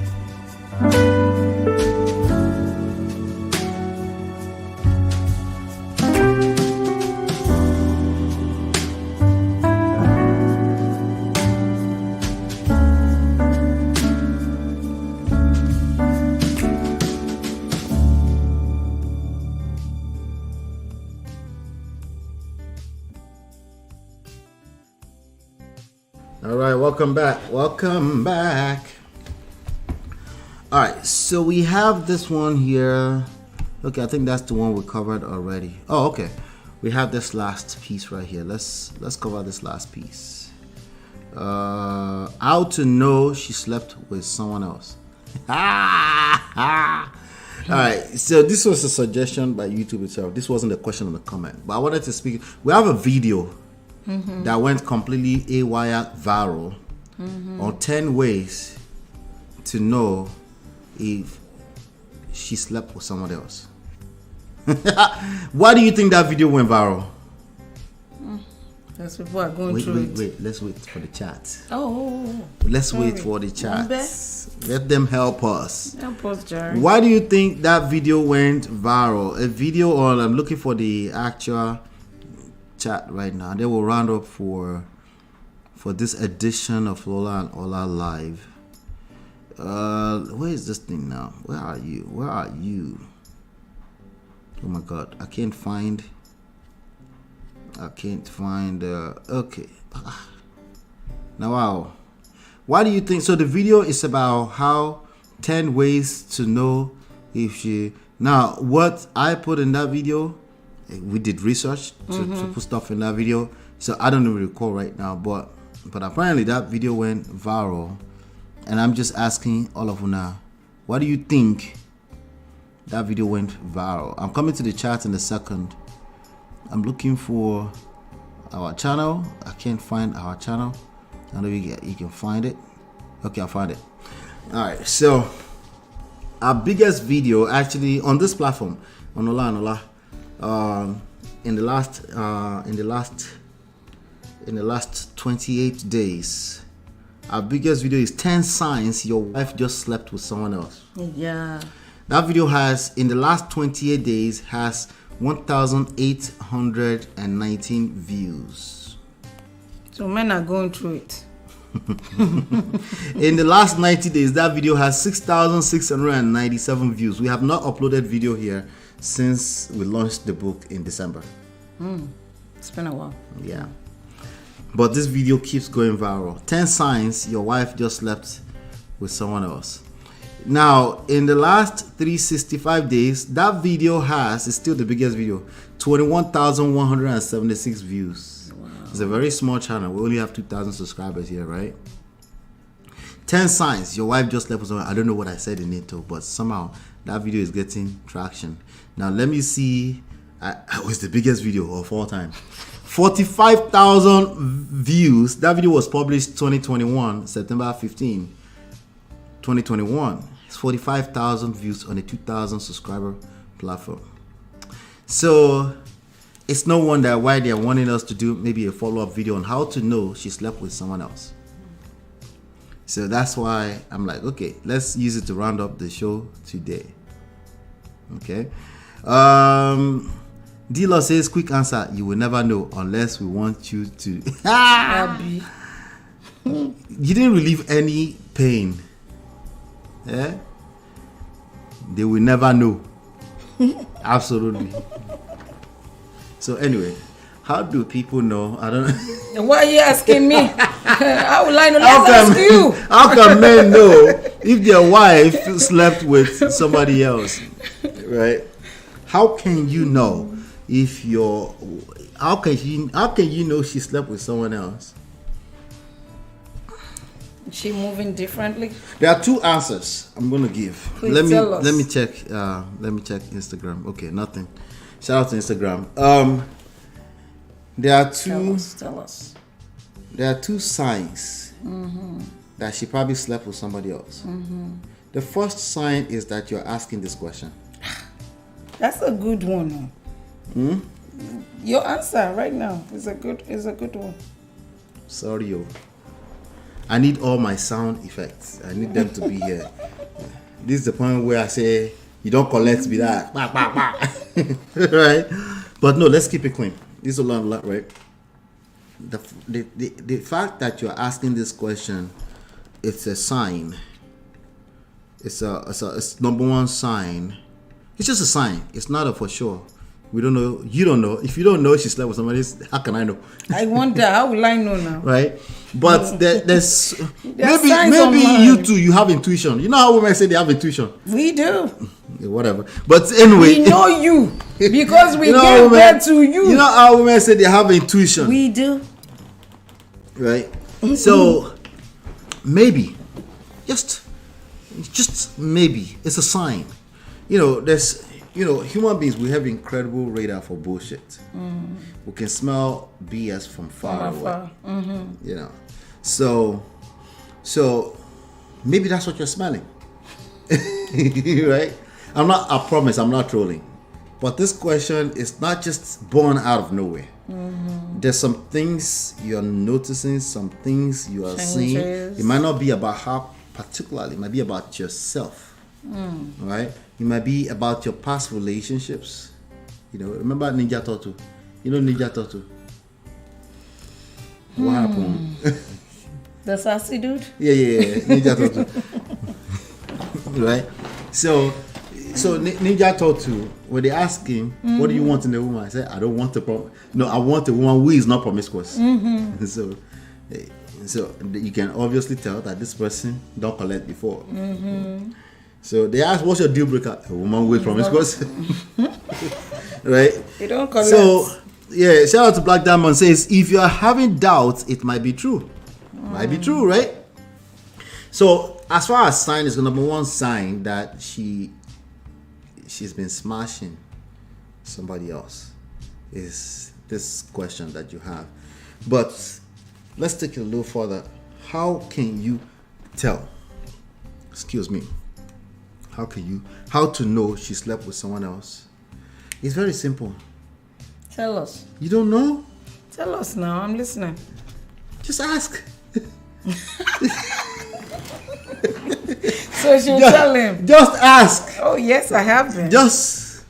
All right, welcome back. All right, so we have this one here. Okay, I think that's the one we covered already. Oh, okay. We have this last piece right here. Let's cover this last piece. How to know she slept with someone else. All right, so this was a suggestion by YouTube itself. This wasn't a question on the comment, but I wanted to speak. We have a video that went completely haywire viral on 10 ways to know if she slept with someone else. Why do you think that video went viral? As people are going through it. Wait. Let's wait for the chat. Let's wait for the chat. Let them help us. Help us, Jerry. Why do you think that video went viral? A video on, I'm looking for the actual chat right now. They will round up for this edition of Lola Ola Live. Where is this thing now? Where are you? Oh my god, I can't find okay. Now wow. Why do you think so? The video is about how 10 ways to know if she. Now what I put in that video, we did research to put stuff in that video, so I don't even recall right now, but apparently that video went viral, and I'm just asking all of you now, why do you think that video went viral? I'm coming to the chat in a second. I'm looking for our channel. I can't find our channel. I know you can find it. Okay, I found it. All right, so our biggest video actually on this platform, on Lola Ola, in the last 28 days, our biggest video is 10 signs your wife just slept with someone else. Yeah. That video has, in the last 28 days, has 1,819 views. So men are going through it. In the last 90 days, that video has 6,697 views. We have not uploaded video here since we launched the book in December. It's been a while. Yeah. But this video keeps going viral. 10 signs your wife just slept with someone else. Now, in the last 365 days, that video is still the biggest video, 21,176 views. Wow. It's a very small channel. We only have 2,000 subscribers here, right? 10 signs your wife just slept with someone. I don't know what I said in it though, but somehow that video is getting traction. Now, let me see. It was the biggest video of all time. 45,000 views. That video was published 2021, September 15, 2021. It's 45,000 views on a 2,000 subscriber platform. So it's no wonder why they're wanting us to do maybe a follow-up video on how to know she slept with someone else. So that's why I'm like, okay, let's use it to round up the show today. Okay. D-Law says, quick answer, you will never know unless we want you to. Abby. You didn't relieve any pain. Yeah? They will never know. Absolutely. So anyway, how do people know? I don't know. Why are you asking me? How will I know? Let's ask you. How can men know if their wife slept with somebody else? Right? How can you know if how can you know she slept with someone else? She moving differently? There are two answers I'm gonna give. Please let tell us. me check Instagram. Okay, nothing. Shout out to Instagram. There are two. Tell us. There are two signs that she probably slept with somebody else. The first sign is that you're asking this question. That's a good one. Your answer right now is a good one. Sorry, yo. I need all my sound effects. I need them to be here. This is the point where I say you don't collect me that. Right? But no, let's keep it clean. This is a lot, right? The fact that you're asking this question, it's a sign. It's number one sign. It's just a sign. It's not a for sure. We don't know. You don't know. If you don't know she slept with somebody, how can I know? I wonder, how will I know now? Right? But there's signs maybe online. you too, you have intuition. You know how women say they have intuition? We do. Whatever. But anyway. We know you because we you know gave birth to you. You know how women say they have intuition? We do. Right? So maybe, just maybe, it's a sign. Human beings, we have incredible radar for bullshit. We can smell BS from far away. So maybe that's what you're smelling. Right? I promise I'm not trolling. But this question is not just born out of nowhere. There's some things you're noticing, some things you are seeing. It might not be about her particularly, it might be about yourself. Right? It might be about your past relationships. Remember Ninja Turtle? Ninja Turtle? What happened? The sassy dude? Yeah. Ninja Turtle. Right? So Ninja Turtle, when they ask him, what do you want in a woman? I said, I don't want I want a woman who is not promiscuous. So you can obviously tell that this person don't collect before. So they ask, what's your deal breaker? A woman who is promiscuous. Right? You don't collect. So, yeah, shout out to Black Diamond says, if you are having doubts, it might be true. Might be true, right? So, as far as sign is the number one sign that she's been smashing somebody else is this question that you have. But let's take it a little further. How can you tell? Excuse me. How to know she slept with someone else? It's very simple. Tell us. You don't know? Tell us now. I'm listening. Just ask. So she'll tell him. Just ask. Oh, yes, I have been. Just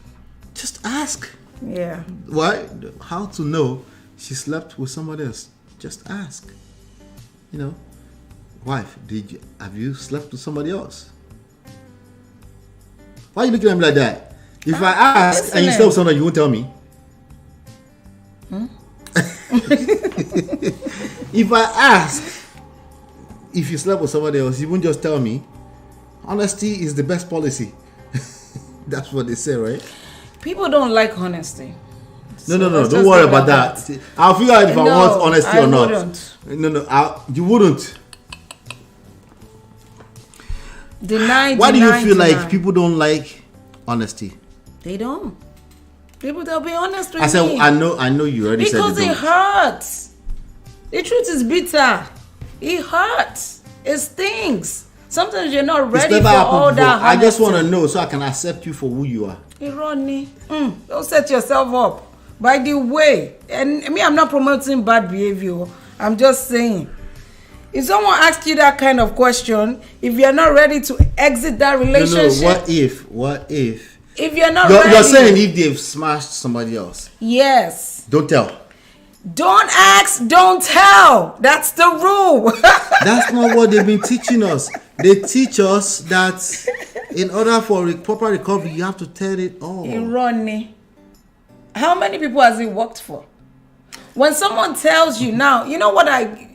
ask. Yeah. Why? How to know she slept with somebody else? Just ask. You know, wife, have you slept with somebody else? Why are you looking at me like that? If I ask and you slept with somebody, you won't tell me. If I ask if you slept with somebody else, you won't just tell me. Honesty is the best policy. That's what they say, right? People don't like honesty. No, don't worry about that. I'll figure out if I want honesty or not. Wouldn't. You wouldn't. Why do you feel like people don't like honesty? They don't. People, they'll be honest with I said, me. I know you already said because it hurts. The truth is bitter. It hurts. It stings. Sometimes you're not ready for all that honesty. I just want to know so I can accept you for who you are. Ronnie, don't set yourself up. By the way, and me, I'm not promoting bad behavior. I'm just saying, if someone asks you that kind of question, if you're not ready to exit that relationship, what if? If you're not ready, you're saying if they've smashed somebody else. Yes. Don't tell. Don't ask, don't tell. That's the rule. That's not what they've been teaching us. They teach us that in order for proper recovery, you have to tell it all. Ronnie, how many people has it worked for? When someone tells you now, you know what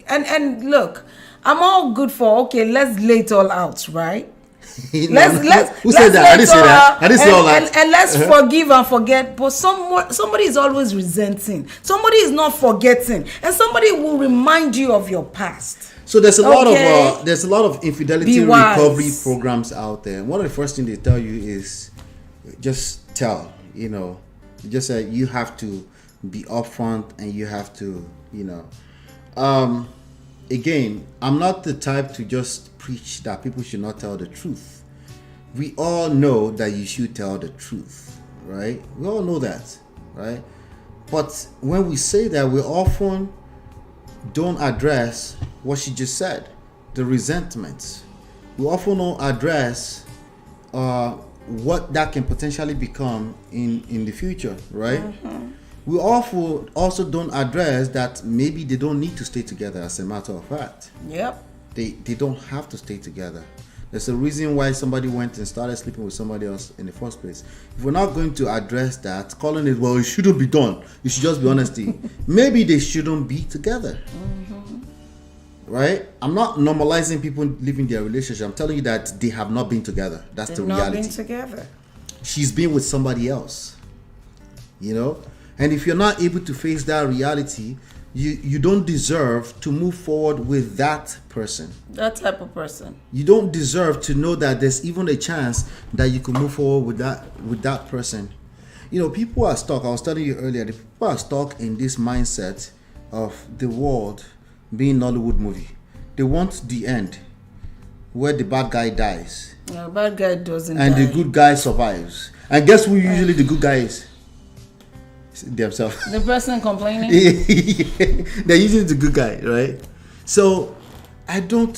and look, I'm all good for, okay, let's lay it all out, right? Let's Who said that? I didn't say that. I didn't say all that. And let's forgive and forget. But somebody is always resenting. Somebody is not forgetting, and somebody will remind you of your past. So there's a lot of infidelity recovery programs out there. One of the first things they tell you is just tell. You know, just say you have to be upfront and you have to, you know. Again, I'm not the type to just preach that people should not tell the truth. We all know that you should tell the truth, right? We all know that, right? But when we say that, we often don't address what she just said, the resentments. We often don't address what that can potentially become in the future, right? Mm-hmm. We also don't address that maybe they don't need to stay together, as a matter of fact. Yep. They don't have to stay together. There's a reason why somebody went and started sleeping with somebody else in the first place. If we're not going to address that, calling it, well, it shouldn't be done. You should just be honesty. Maybe they shouldn't be together. Mm-hmm. Right? I'm not normalizing people leaving their relationship. I'm telling you that they have not been together. That's the reality. They've not been together. She's been with somebody else. You know? And if you're not able to face that reality, you don't deserve to move forward with that person. That type of person. You don't deserve to know that there's even a chance that you could move forward with that person. You know, people are stuck. I was telling you earlier, the people are stuck in this mindset of the world being Nollywood movie. They want the end where the bad guy dies. The bad guy doesn't and die. The good guy survives. And guess who usually the good guy is? Themselves. The person complaining. They're usually the good guy, right? So I don't,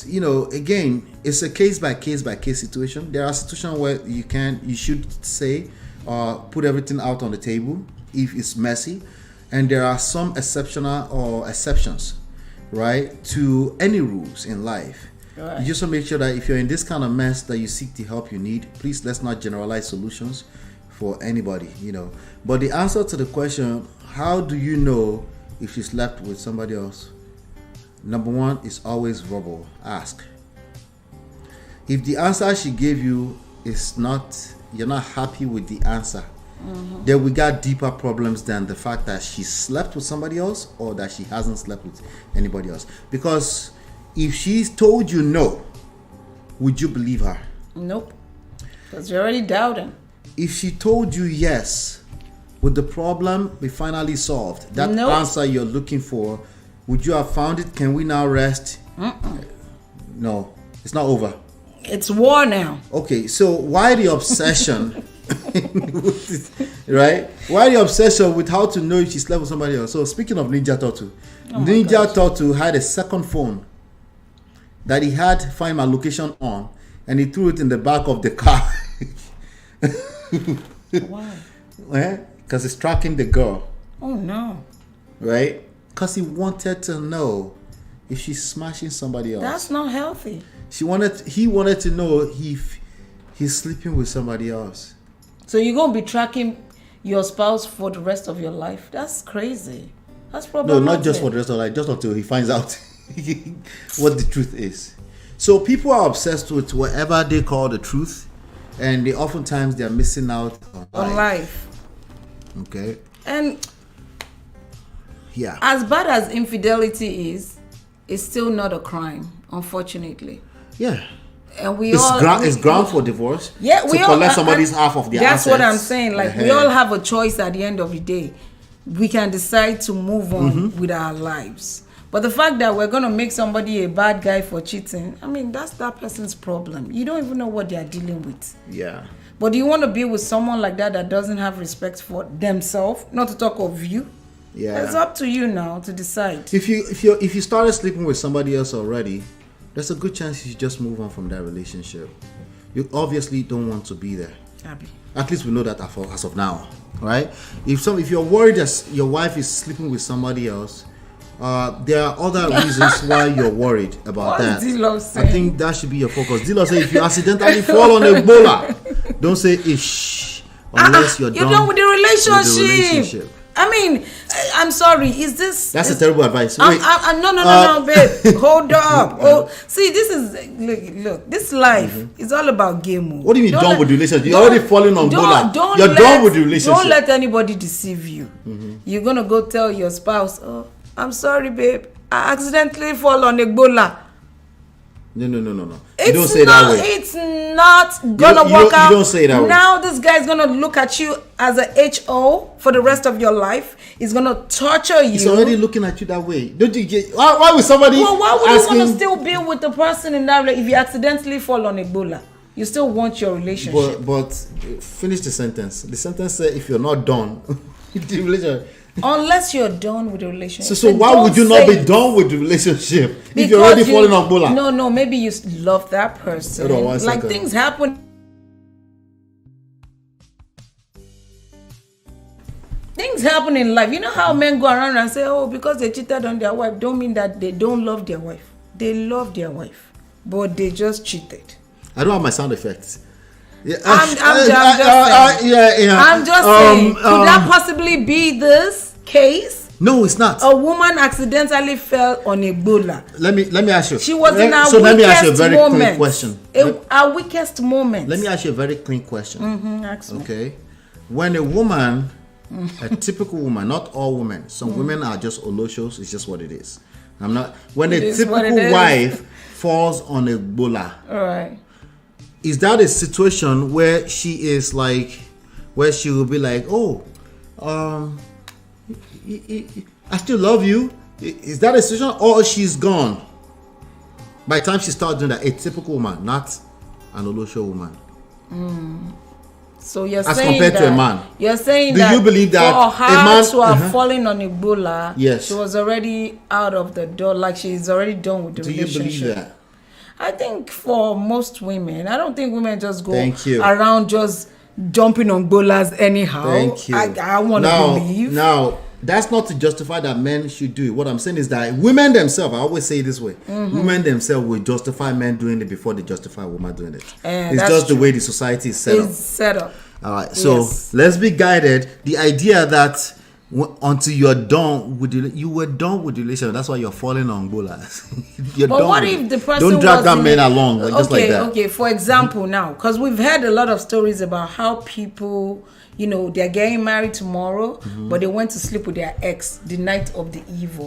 you know, again, it's a case by case situation. There are situations where you should say, put everything out on the table if it's messy, and there are some exceptions, right, to any rules in life. Right. You just want to make sure that if you're in this kind of mess, that you seek the help you need. Please, let's not generalize solutions for anybody, you know. But the answer to the question, how do you know if she slept with somebody else? Number one is always verbal. Ask. If the answer she gave you is you're not happy with the answer, mm-hmm. then we got deeper problems than the fact that she slept with somebody else or that she hasn't slept with anybody else. Because if she's told you no, would you believe her? Nope. Because you're already doubting. If she told you yes, would the problem be finally solved? That answer you're looking for, would you have found it? Can we now rest? Mm-mm. No. It's not over. It's war now. Okay, so why the obsession? Right? Why the obsession with how to know if she slept with somebody else? So speaking of Ninja Turtle, Ninja Turtle had a second phone that he had Find My Location on, and he threw it in the back of the car. Why? Because it's tracking the girl. Oh no. Right? Because he wanted to know if she's smashing somebody else. That's not healthy. He wanted to know if he's sleeping with somebody else. So you're gonna be tracking your spouse for the rest of your life? That's crazy. That's problematic. No, not just for the rest of life, just until he finds out what the truth is. So people are obsessed with whatever they call the truth, and oftentimes they're missing out on life. Okay. And yeah, as bad as infidelity is, it's still not a crime, unfortunately. Yeah. And it's ground for divorce. Yeah, to collect somebody's half of their assets. That's what I'm saying. Like, we all have a choice at the end of the day. We can decide to move on with our lives. But the fact that we're going to make somebody a bad guy for cheating, I mean, that's that person's problem. You don't even know what they're dealing with. Yeah. But do you want to be with someone like that doesn't have respect for themselves, not to talk of you? Yeah. It's up to you now to decide. If you started sleeping with somebody else already, there's a good chance you should just move on from that relationship. You obviously don't want to be there. Abby. At least we know that as of now, right? If you're worried that your wife is sleeping with somebody else, there are other reasons why you're worried about that. I think that should be your focus. D-Lo say if you accidentally fall on a bowler, don't say ish unless you're done with the relationship. I mean, I'm sorry. Is this? That's a terrible advice. Wait. No, babe. Hold up. Oh, see, this is look. This life is all about game mode. What do you mean done with the relationship? You're already falling on bola. You're done with the relationship. Don't let anybody deceive you. You're gonna go tell your spouse, "Oh, I'm sorry, babe. I accidentally fall on a bola." No. You don't say that way. It's not gonna work out. You don't say that way. Now this guy's gonna look at you as a HO for the rest of your life. He's gonna torture you. He's already looking at you that way. Don't you get? Why would somebody? Well, why would you want to still be with the person in that if you accidentally fall on a bola? You still want your relationship. But finish the sentence. The sentence says if you're not done with the relationship. Unless you're done with the relationship. So why would you not be done with the relationship if you're already falling on bola? No, maybe you love that person. Like things happen. Things happen in life. You know how men go around and say, "Oh, because they cheated on their wife," don't mean that they don't love their wife. They love their wife, but they just cheated. I don't have my sound effects. Yeah, I'm just saying. Could that possibly be this case? No, it's not. A woman accidentally fell on a bola. Let me ask you. She was in her let me ask you a very moment. clean question. Our weakest moment. Let me ask you a very clean question. Ask me. Okay, when a woman, a typical woman, not all women, some women are just oloshos. It's just what it is. When a typical wife falls on a bola. All right. Is that a situation where she is like, where she will be like, "Oh, I still love you"? Is that a situation, or she's gone by the time she starts doing that? A typical woman, not an Olosho woman. So you're as saying compared that, to a man. You're saying do that you believe that for her a man to have fallen on a bola, yes, she was already out of the door, like she's already done with the relationship. Do you believe that? I think for most women, I don't think women just go around just jumping on bolas anyhow. Thank you. I want to believe. Now, that's not to justify that men should do it. What I'm saying is that women themselves, I always say it this way, women themselves will justify men doing it before they justify a woman doing it. It's just the way the society is set up. It's set up. All right, so let's be guided. The idea that until you're done with you were done with the relationship, that's why you're falling on bolas. But what if the person don't drag that man along just like that? Okay, for example, now, because we've heard a lot of stories about how people, they're getting married tomorrow, but they went to sleep with their ex the night of the eve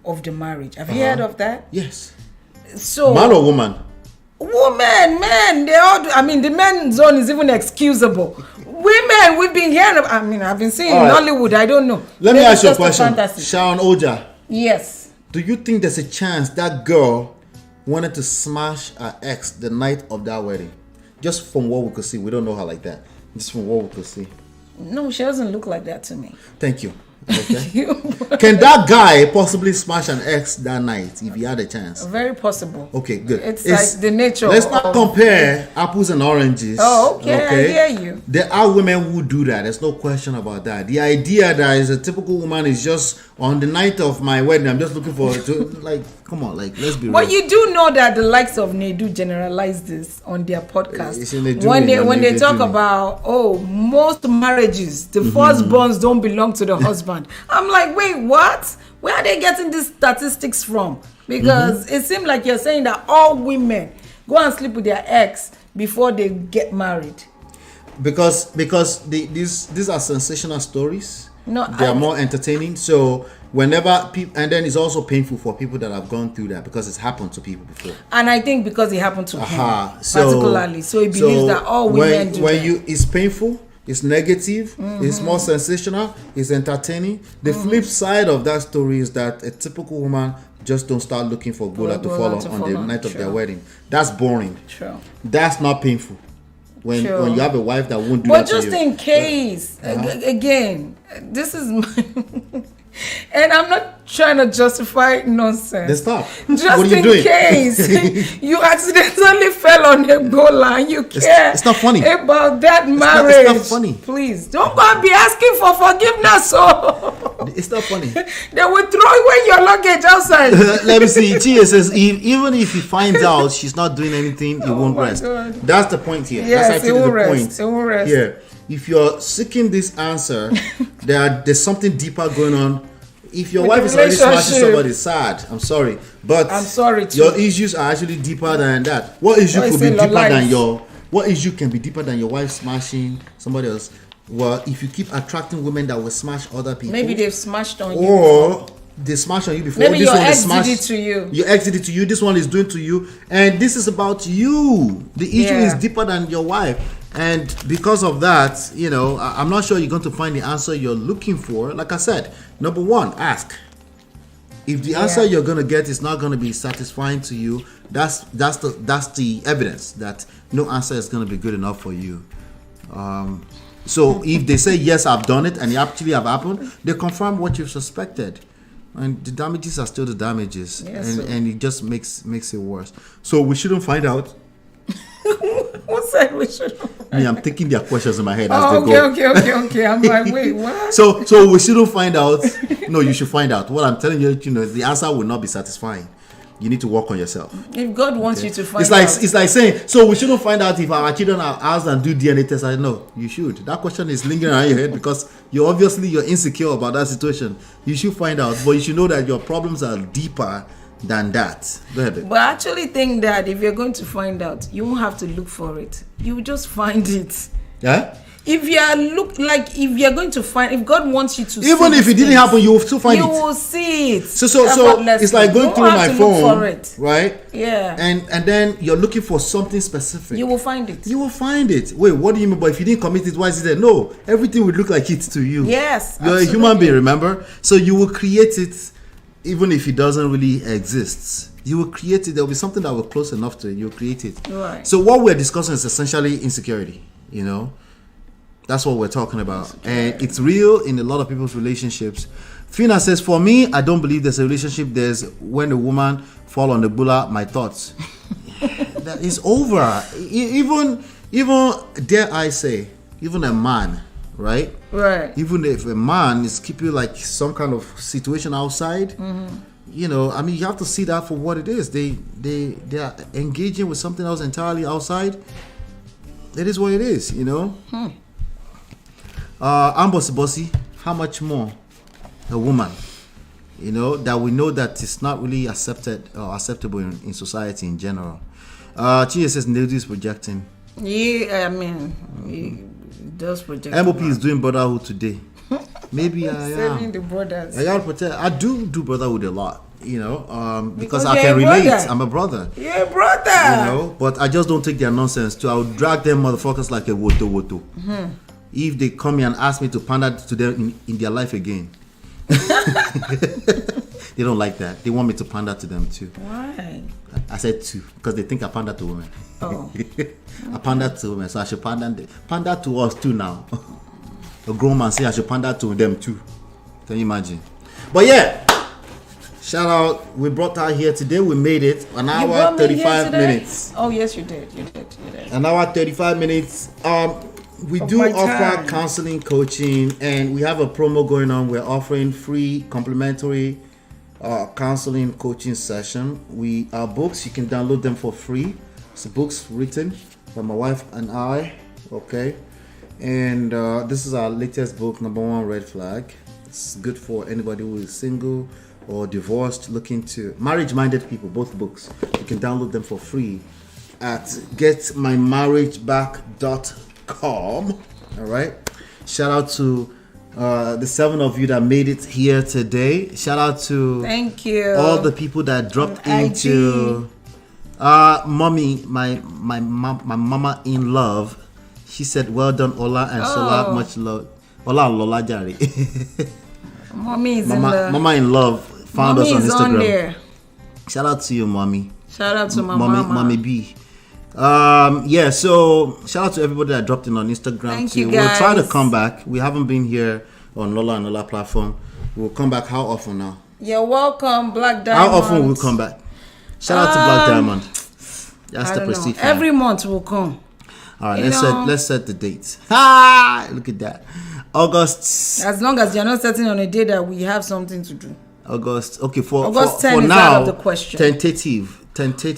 of the marriage. Have you heard of that? Yes. So man or woman? Women, men, they all do. I mean, the men's zone is even excusable. Women, we've been hearing. I've been seeing in Hollywood. I don't know. Let me ask you a question. Sharon Oja. Yes. Do you think there's a chance that girl wanted to smash her ex the night of that wedding. Just from what we could see. We don't know her like that. Just from what we could see. No, she doesn't look like that to me. Thank you. Okay. Can that guy possibly smash an ex that night if he had a chance? Very possible. Okay, good. It's like the nature. Let's not compare apples and oranges. Oh, okay. I hear you. There are women who do that. There's no question about that. The idea that is a typical woman is just on the night of my wedding, I'm just looking for like, come on, like, let's be real. But you do know that the likes of Nedu generalize this on their podcast when they talk about most marriages, the firstborns don't belong to the husband. I'm like, wait, what? Where are they getting these statistics from? Because it seems like you're saying that all women go and sleep with their ex before they get married. Because these are sensational stories. No, they are more entertaining. So whenever people, and then it's also painful for people that have gone through that because it's happened to people before. And I think because it happened to him particularly, so he believes that all women do that. It's painful, it's negative, it's more sensational, it's entertaining. The flip side of that story is that a typical woman just don't start looking for Gola to fall on the night of their wedding. That's boring. True. That's not painful. When you have a wife that won't do that to you. But just in case, again, this is my... And I'm not trying to justify nonsense. Then stop. Just what are you in doing? case you accidentally fell on a Gola and you care it's not funny. about that marriage. It's not funny. Please, don't go and be asking for forgiveness. It's not funny. They will throw away your luggage outside. Let me see. Tia says, even if he finds out she's not doing anything, he won't rest. God. That's the point here. Yes, that's actually the point. It won't rest. Yeah. If you're seeking this answer, there's something deeper going on. If your wife is already smashing somebody, it's sad. I'm sorry. But I'm sorry too. Your issues are actually deeper than that. What issue could be deeper than what issue can be deeper than your wife smashing somebody else? Well, if you keep attracting women that will smash other people. Maybe they've smashed on you. Or they smashed on you before. Maybe your ex did it to you. Your ex did it to you. This one is doing to you. And this is about you. The issue is deeper than your wife. And because of that, I'm not sure you're going to find the answer you're looking for. Like I said, number one, ask. If the answer you're going to get is not going to be satisfying to you, that's the evidence that no answer is going to be good enough for you. So if they say, yes, I've done it, and it actually have happened, they confirm what you've suspected. And the damages are still the damages. And it just makes it worse. So we shouldn't find out. Who said we should? I'm thinking their questions in my head as they go. Okay. I'm like, wait, what? So we shouldn't find out. No, you should find out. What I'm telling you, the answer will not be satisfying. You need to work on yourself. If God wants you to find out. It's like saying, so we shouldn't find out if our children are ours and do DNA tests. I know you should. That question is lingering around your head because you're insecure about that situation. You should find out, but you should know that your problems are deeper than that. Go ahead, babe. But I actually think that if you're going to find out, you won't have to look for it. You will just find it. Yeah? If you're going to find, if God wants you to see, even if it didn't happen, you will still find it. You will see it. So it's like going through my phone, right? Yeah. And then you're looking for something specific. You will find it. You will find it. Wait, what do you mean? But if you didn't commit it, why is it there? No, everything would look like it to you. Yes. You're a human being, remember? So you will create it, even if it doesn't really exist. You will create it. There will be something that will close enough to it. You'll create it. Right. So what we're discussing is essentially insecurity. That's what we're talking about. And it's real in a lot of people's relationships. Fina says, for me, I don't believe there's a relationship. There's when a woman fall on the bulla, my thoughts. That is over. Even dare I say, even a man, right? Right. Even if a man is keeping like some kind of situation outside, you have to see that for what it is. They are engaging with something else entirely outside. It is what it is, Bossy, how much more a woman, that we know that it's not really accepted or acceptable in society in general. Chia says Nedu is projecting. Yeah, I mean, he does project. MOP is doing brotherhood today. Maybe I am. Saving the brothers. I do brotherhood a lot, because I can relate. I'm a brother. You're a brother. But I just don't take their nonsense too. I would drag them motherfuckers like a woto. If they come here and ask me to pander to them in their life again. They don't like that. They want me to pander to them too. Why? I said two because they think I pander to women. Oh. I pander to women, so I should pander to us too now. A grown man say I should pander to them too. Can you imagine? But yeah, shout out. We brought her here today. We made it an hour 35 minutes. Oh yes, you did. You did. An hour 35 minutes. We do offer counseling, coaching, and we have a promo going on. We're offering free complimentary counseling coaching session. Our books, you can download them for free. It's books written by my wife and I. Okay, and this is our latest book, Number One Red Flag. It's good for anybody who is single or divorced, looking to marriage-minded people. Both books, you can download them for free at getmymarriageback.com. All right. Shout out to the 7 of you that made it here today. Shout out to thank you all the people that dropped into mommy, my mama in love. She said, "Well done, Ola and Sola. Much love, Ola and Lola Jari." Mommy is Mama in love found mommy us on Instagram. On there. Shout out to you, mommy. Shout out to my mama. Mommy B. Yeah, so shout out to everybody that dropped in on Instagram. Thank too. you, guys. We'll try to come back. We haven't been here on Lola and Lola platform. We'll come back. How often now? You're welcome, Black Diamond. How often will we come back? Shout out to Black Diamond. That's the prestige. Every month we'll come. All right, let's set the date. Look at that. August. As long as you're not setting on a day that we have something to do. August. Okay, for 10 for is now, out of the question. Tentative.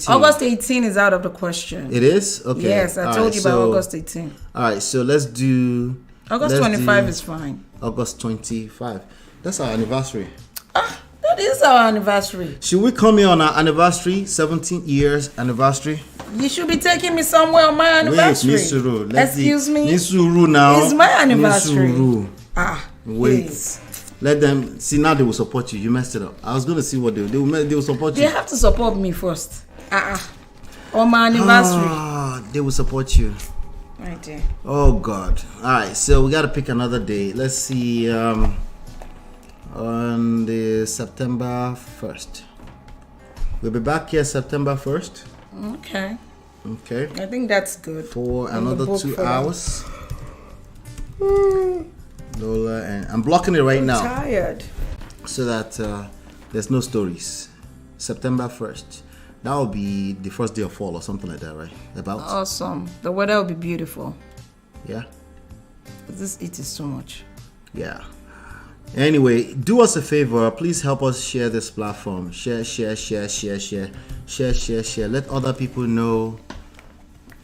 August 18 is out of the question. It is? Okay. Yes, I told you about August 18. All right, so let's do... August 25 is fine. August 25. That's our anniversary. That is our anniversary. Should we come here on our anniversary? 17 years anniversry? You should be taking me somewhere on my anniversary. Wait, Nisuru. Excuse me? Nisuru now. It's my anniversary. Nisuru. Wait. Please. Let them see. Now they will support you. You messed it up. I was going to see what they will support you. They have to support me first. On my anniversary. They will support you. Right there. Oh God. All right. So we got to pick another day. Let's see. On the September 1st. We'll be back here September 1st. Okay. I think that's good. For another 2 hours. Lola, and I'm blocking it right now. I'm tired. So that there's no stories. September 1st. That will be the first day of fall or something like that, right? About. Awesome. The weather will be beautiful. Yeah. This heat is too much. Yeah. Anyway, do us a favor. Please help us share this platform. Share. Let other people know.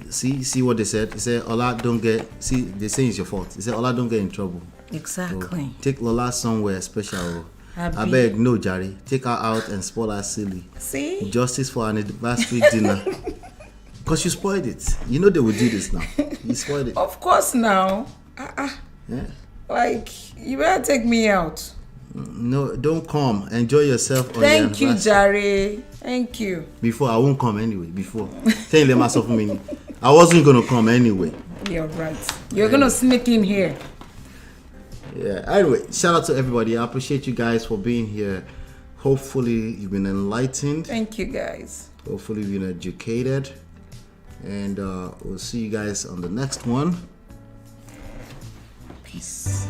See what they said. They say, Ola, don't get... See, they say it's your fault. They say, Ola, don't get in trouble. Exactly. So, take Lola somewhere special. I beg, no, Jari. Take her out and spoil her silly. See? Justice for an anniversary dinner. Because you spoiled it. You know they will do this now. You spoiled it. Of course now. Yeah. Like, you better take me out. No, don't come. Enjoy yourself on Thank you, Jare. Thank you. Before, I won't come anyway. Before. Tell them myself a minute. I wasn't going to come anyway. You're right. You're going to sneak in here. Yeah. Anyway, shout out to everybody. I appreciate you guys for being here. Hopefully, you've been enlightened. Thank you, guys. Hopefully, you've been educated. And we'll see you guys on the next one. Peace.